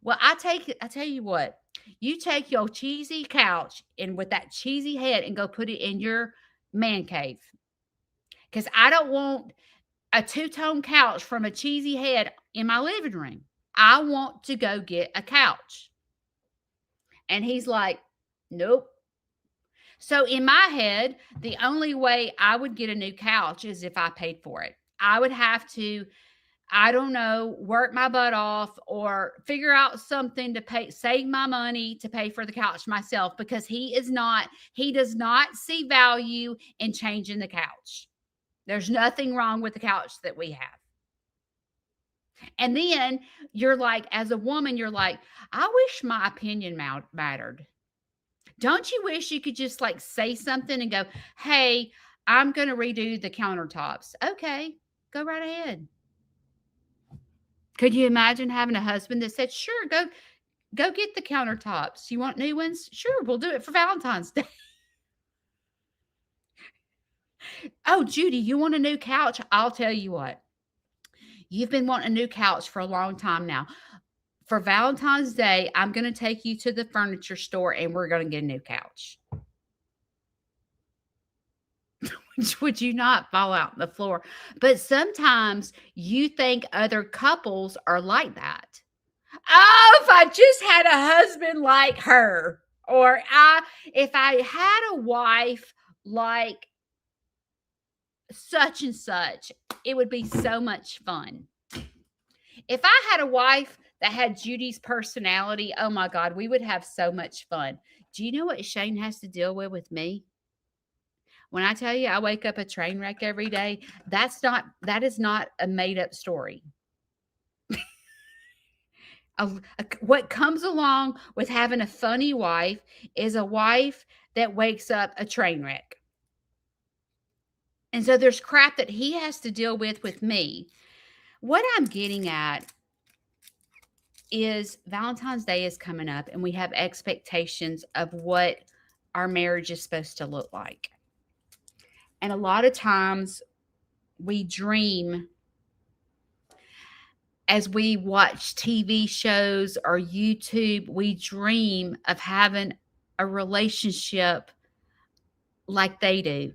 Well, I tell you what, you take your cheesy couch and with that cheesy head and go put it in your man cave. Because I don't want a two-tone couch from a cheesy head in my living room. I want to go get a couch. And he's like, "Nope." So in my head, the only way I would get a new couch is if I paid for it. I would have to I don't know, work my butt off or figure out something to save my money to pay for the couch myself, because he does not see value in changing the couch. There's nothing wrong with the couch that we have. And then you're like, as a woman, you're like, I wish my opinion mattered. Don't you wish you could just like say something and go, hey, I'm going to redo the countertops. Okay, go right ahead. Could you imagine having a husband that said, sure, go get the countertops. You want new ones? Sure, we'll do it for Valentine's Day. Oh, Judy, you want a new couch? I'll tell you what. You've been wanting a new couch for a long time now. For Valentine's Day, I'm going to take you to the furniture store and we're going to get a new couch. Would you not fall out on the floor? But sometimes you think other couples are like that. Oh, if I just had a husband like her, or if I had a wife like such and such, it would be so much fun. If I had a wife that had Judy's personality, oh my God, we would have so much fun. Do you know what Shane has to deal with me? When I tell you I wake up a train wreck every day, that is not a made up story. What comes along with having a funny wife is a wife that wakes up a train wreck. And so there's crap that he has to deal with me. What I'm getting at is Valentine's Day is coming up and we have expectations of what our marriage is supposed to look like. And a lot of times we dream as we watch TV shows or YouTube, we dream of having a relationship like they do.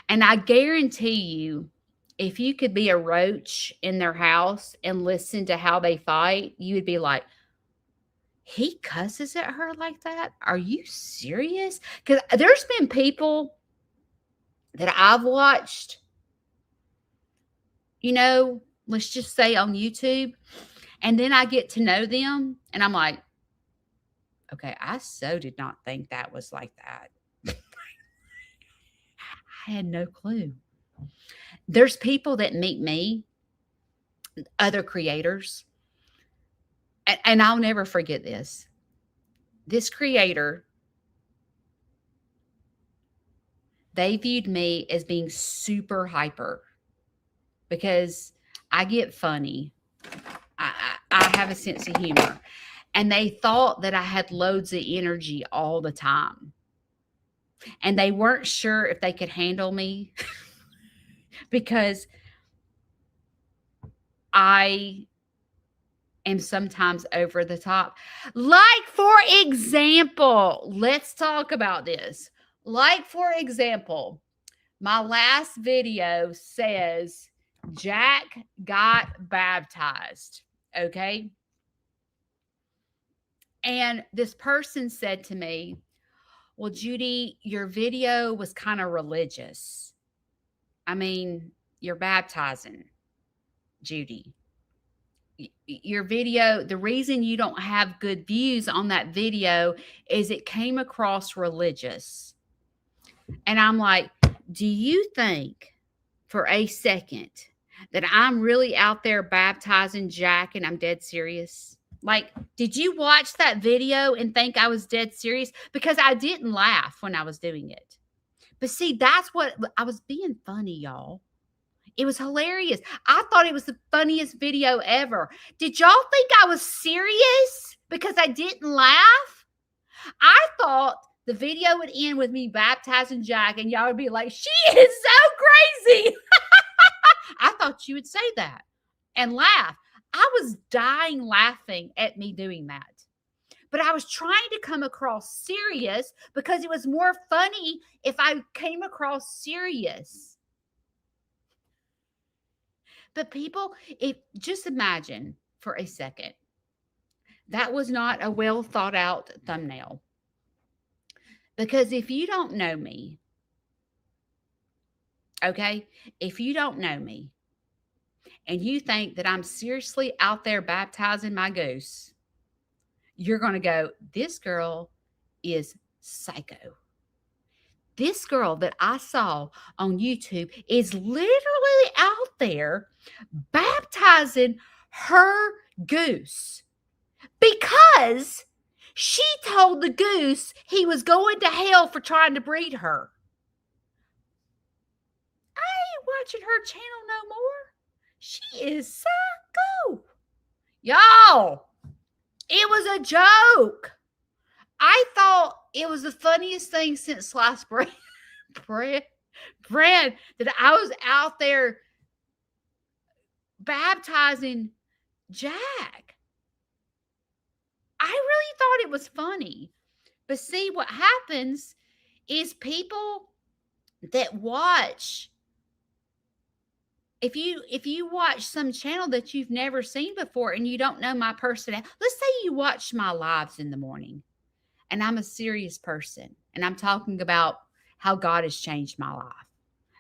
And I guarantee you, if you could be a roach in their house and listen to how they fight, you would be like, he cusses at her like that? Are you serious? Because there's been people that I've watched, let's just say on YouTube, and then I get to know them and I'm like, okay, I so did not think that was like that. I had no clue. There's people that meet me, other creators, and I'll never forget this. This creator, they viewed me as being super hyper because I get funny. I have a sense of humor. And they thought that I had loads of energy all the time. And they weren't sure if they could handle me because I am sometimes over the top. Like, for example, let's talk about this. Like, for example, my last video says Jack got baptized. Okay. And this person said to me, well, Judy, your video was kind of religious. I mean, you're baptizing, Judy. Your video, the reason you don't have good views on that video is it came across religious. And I'm like, do you think for a second that I'm really out there baptizing Jack and I'm dead serious? Like, did you watch that video and think I was dead serious? Because I didn't laugh when I was doing it. But see, that's what I was being funny, y'all. It was hilarious. I thought it was the funniest video ever. Did y'all think I was serious because I didn't laugh? I thought the video would end with me baptizing Jack and y'all would be like, she is so crazy. I thought you would say that and laugh. I was dying laughing at me doing that. But I was trying to come across serious because it was more funny if I came across serious. But people, just imagine for a second, that was not a well thought out thumbnail. Because if you don't know me, Okay? If you don't know me and you think that I'm seriously out there baptizing my goose, you're going to go, this girl is psycho. This girl that I saw on YouTube is literally out there baptizing her goose because she told the goose he was going to hell for trying to breed her. I ain't watching her channel no more. She is psycho. Y'all, it was a joke. I thought it was the funniest thing since sliced bread. bread that I was out there baptizing Jack. I really thought it was funny. But see, what happens is people that watch, if you watch some channel that you've never seen before and you don't know my personality, let's say you watch my lives in the morning and I'm a serious person and I'm talking about how God has changed my life.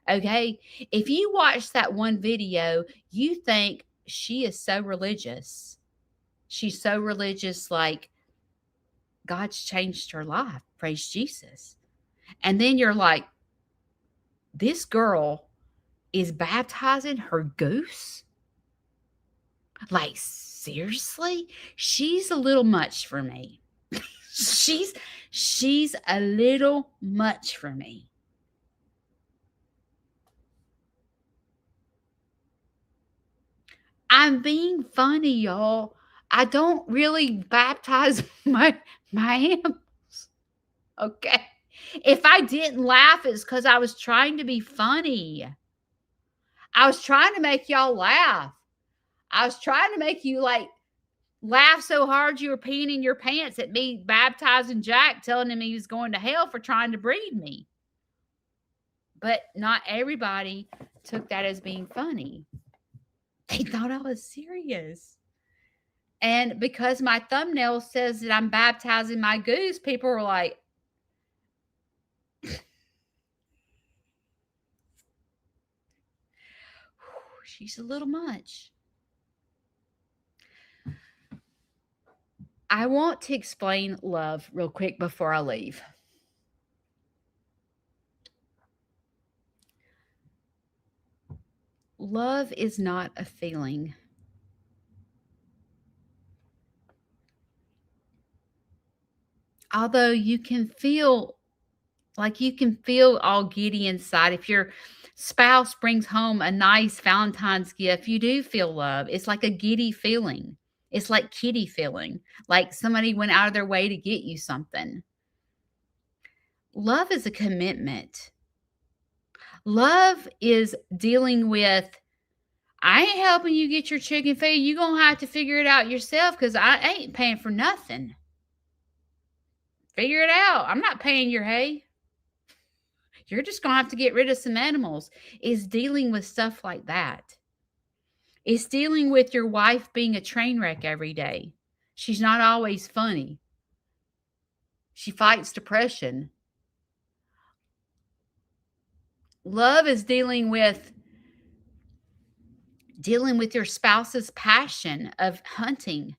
Okay? If you watch that one video, you think she is so religious. She's so religious, like God's changed her life. Praise Jesus. And then you're like, this girl is baptizing her goose? Like, seriously? She's a little much for me. she's a little much for me. I'm being funny, y'all. I don't really baptize my animals. Okay. If I didn't laugh, it's because I was trying to be funny. I was trying to make y'all laugh. I was trying to make you like laugh so hard you were peeing in your pants at me baptizing Jack, telling him he was going to hell for trying to breed me. But not everybody took that as being funny. They thought I was serious. And because my thumbnail says that I'm baptizing my goose, people were like, she's a little much. I want to explain love real quick before I leave. Love is not a feeling. Although you can feel all giddy inside. If your spouse brings home a nice Valentine's gift, you do feel love. It's like a giddy feeling. It's like kitty feeling, like somebody went out of their way to get you something. Love is a commitment. Love is dealing with, I ain't helping you get your chicken feed. You're going to have to figure it out yourself because I ain't paying for nothing. Figure it out. I'm not paying your hay. You're just going to have to get rid of some animals. It's dealing with stuff like that. It's dealing with your wife being a train wreck every day. She's not always funny. She fights depression. Love is dealing with your spouse's passion of hunting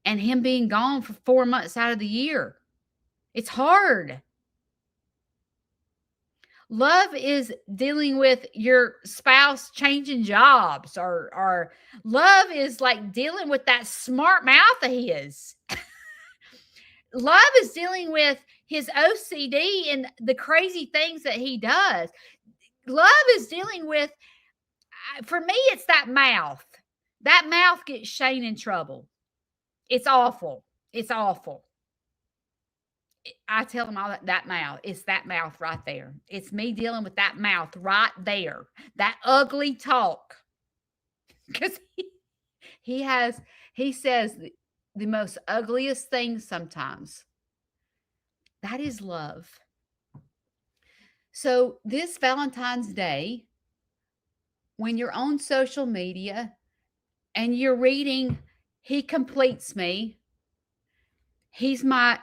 and him being gone for 4 months out of the year. It's hard. Love is dealing with your spouse changing jobs, or love is like dealing with that smart mouth of his. Love is dealing with his OCD and the crazy things that he does. Love is dealing with, for me, it's that mouth. That mouth gets Shane in trouble. It's awful. It's awful. I tell them all that mouth. It's that mouth right there. It's me dealing with that mouth right there. That ugly talk. Because he says the most ugliest things sometimes. That is love. So this Valentine's Day, when you're on social media and you're reading, he completes me. He's my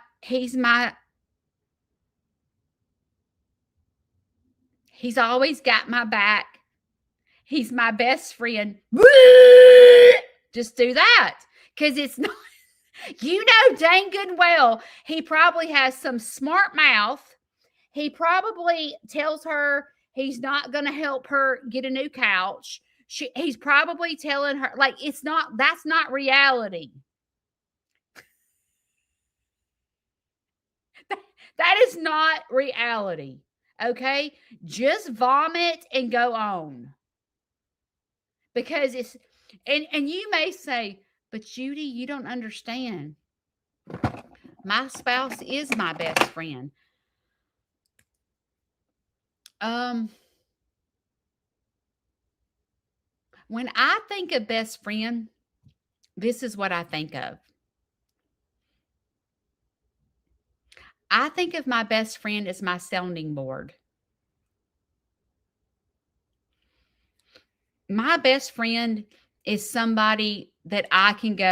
He's always got my back. He's my best friend. Just do that. Because it's not, you know dang good and well, he probably has some smart mouth. He probably tells her he's not going to help her get a new couch. He's probably telling her, like, that's not reality. That is not reality. Okay? Just vomit and go on. Because it's, and you may say, but Judy, you don't understand. My spouse is my best friend. When I think of best friend, this is what I think of. I think of my best friend as my sounding board. My best friend is somebody that I can go,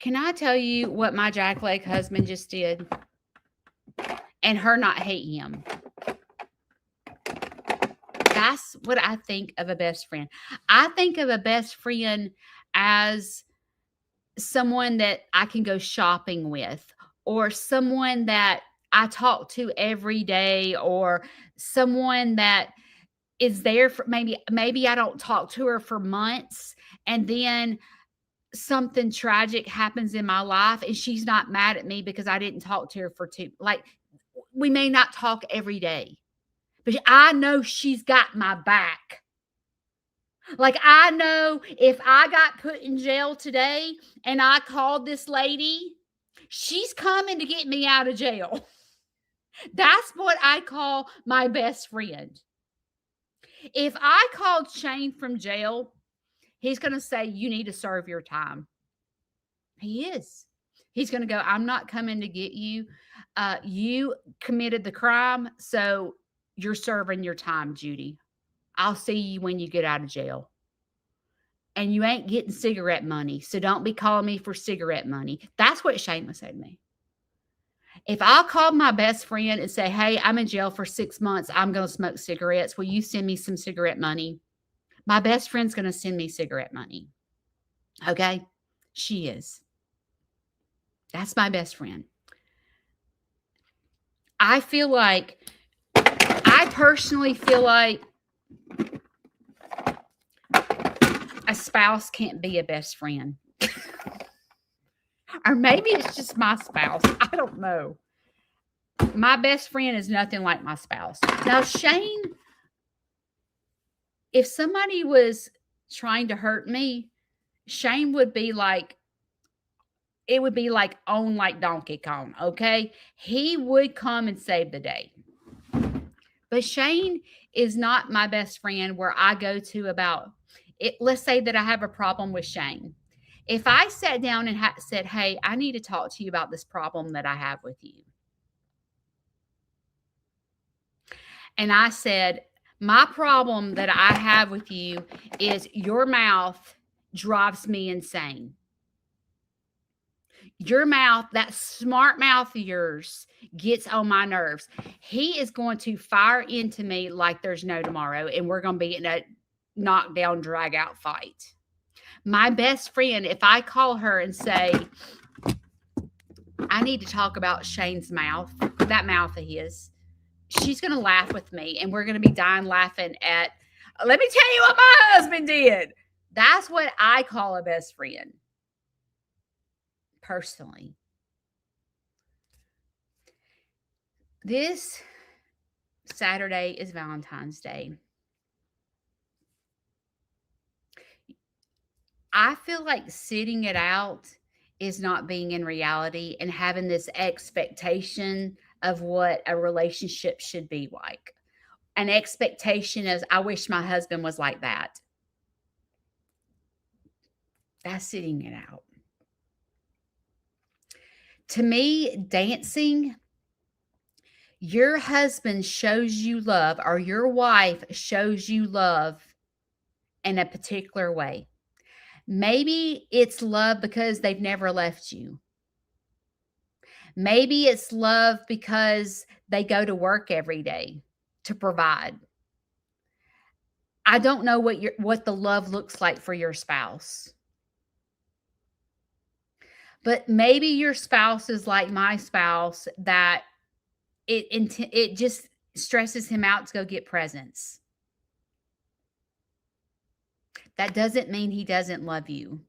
can I tell you what my jackleg husband just did? And her not hate him. That's what I think of a best friend. I think of a best friend as someone that I can go shopping with, or someone that I talk to every day, or someone that is there for maybe I don't talk to her for months, and then something tragic happens in my life and she's not mad at me because I didn't talk to her for like, we may not talk every day, but I know she's got my back. Like, I know if I got put in jail today and I called this lady, she's coming to get me out of jail. That's what I call my best friend. If I called Shane from jail, he's going to say, you need to serve your time. He is. He's going to go, I'm not coming to get you. You committed the crime, so you're serving your time, Judy. I'll see you when you get out of jail. And you ain't getting cigarette money, so don't be calling me for cigarette money. That's what Shane would say to me. If I called my best friend and say, hey, I'm in jail for 6 months, I'm going to smoke cigarettes, will you send me some cigarette money? My best friend's going to send me cigarette money. Okay? She is. That's my best friend. I personally feel like a spouse can't be a best friend. Or maybe it's just my spouse. I don't know. My best friend is nothing like my spouse. Now, Shane, if somebody was trying to hurt me, Shane would be like, it would be like on like Donkey Kong, okay? He would come and save the day. But Shane is not my best friend where I go to about it. Let's say that I have a problem with Shane. If I sat down and said, hey, I need to talk to you about this problem that I have with you. And I said, my problem that I have with you is your mouth drives me insane. Your mouth, that smart mouth of yours, gets on my nerves. He is going to fire into me like there's no tomorrow, and we're going to be in a knockdown, drag out fight. My best friend, if I call her and say, I need to talk about Shane's mouth, that mouth of his, she's going to laugh with me, and we're going to be dying laughing at, let me tell you what my husband did. That's what I call a best friend. Personally. This Saturday is Valentine's Day. I feel like sitting it out is not being in reality and having this expectation of what a relationship should be like. An expectation is, I wish my husband was like that. That's sitting it out. To me, dancing, your husband shows you love, or your wife shows you love in a particular way. Maybe it's love because they've never left you. Maybe it's love because they go to work every day to provide. I don't know what the love looks like for your spouse. But maybe your spouse is like my spouse, that it just stresses him out to go get presents. That doesn't mean he doesn't love you.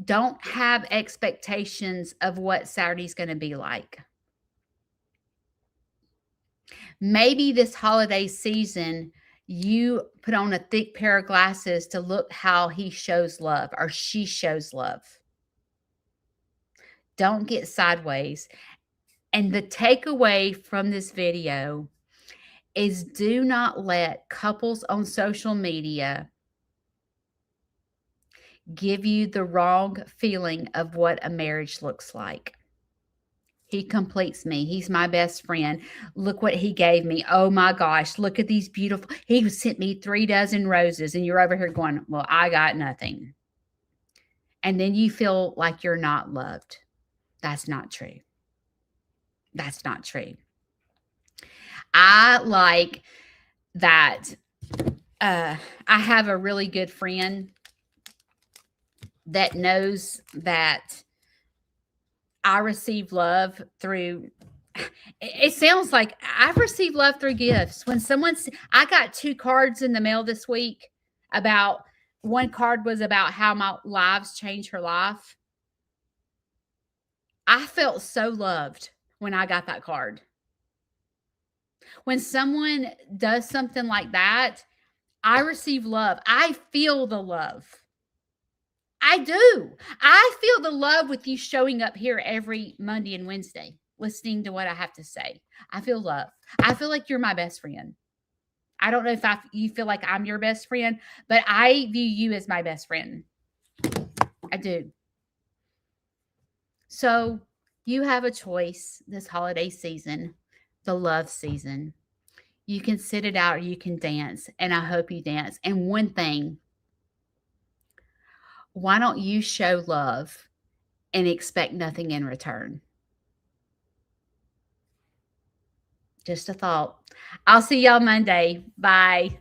Don't have expectations of what Saturday's going to be like. Maybe this holiday season, you put on a thick pair of glasses to look how he shows love or she shows love. Don't get sideways. And the takeaway from this video is, do not let couples on social media give you the wrong feeling of what a marriage looks like. He completes me. He's my best friend. Look what he gave me. Oh my gosh, look at these beautiful. He sent me 3 dozen roses, and you're over here going, well, I got nothing. And then you feel like you're not loved. That's not true. That's not true. I like that. I have a really good friend that knows that I receive love through, it sounds like I've received love through gifts. When I got 2 cards in the mail this week about, one card was about how my lives changed her life. I felt so loved when I got that card. When someone does something like that, I receive love. I feel the love. I do. I feel the love with you showing up here every Monday and Wednesday, listening to what I have to say. I feel love. I feel like you're my best friend. I don't know if you feel like I'm your best friend, but I view you as my best friend. I do. So you have a choice this holiday season, the love season. You can sit it out or you can dance, and I hope you dance. And one thing, why don't you show love and expect nothing in return? Just a thought. I'll see y'all Monday. Bye.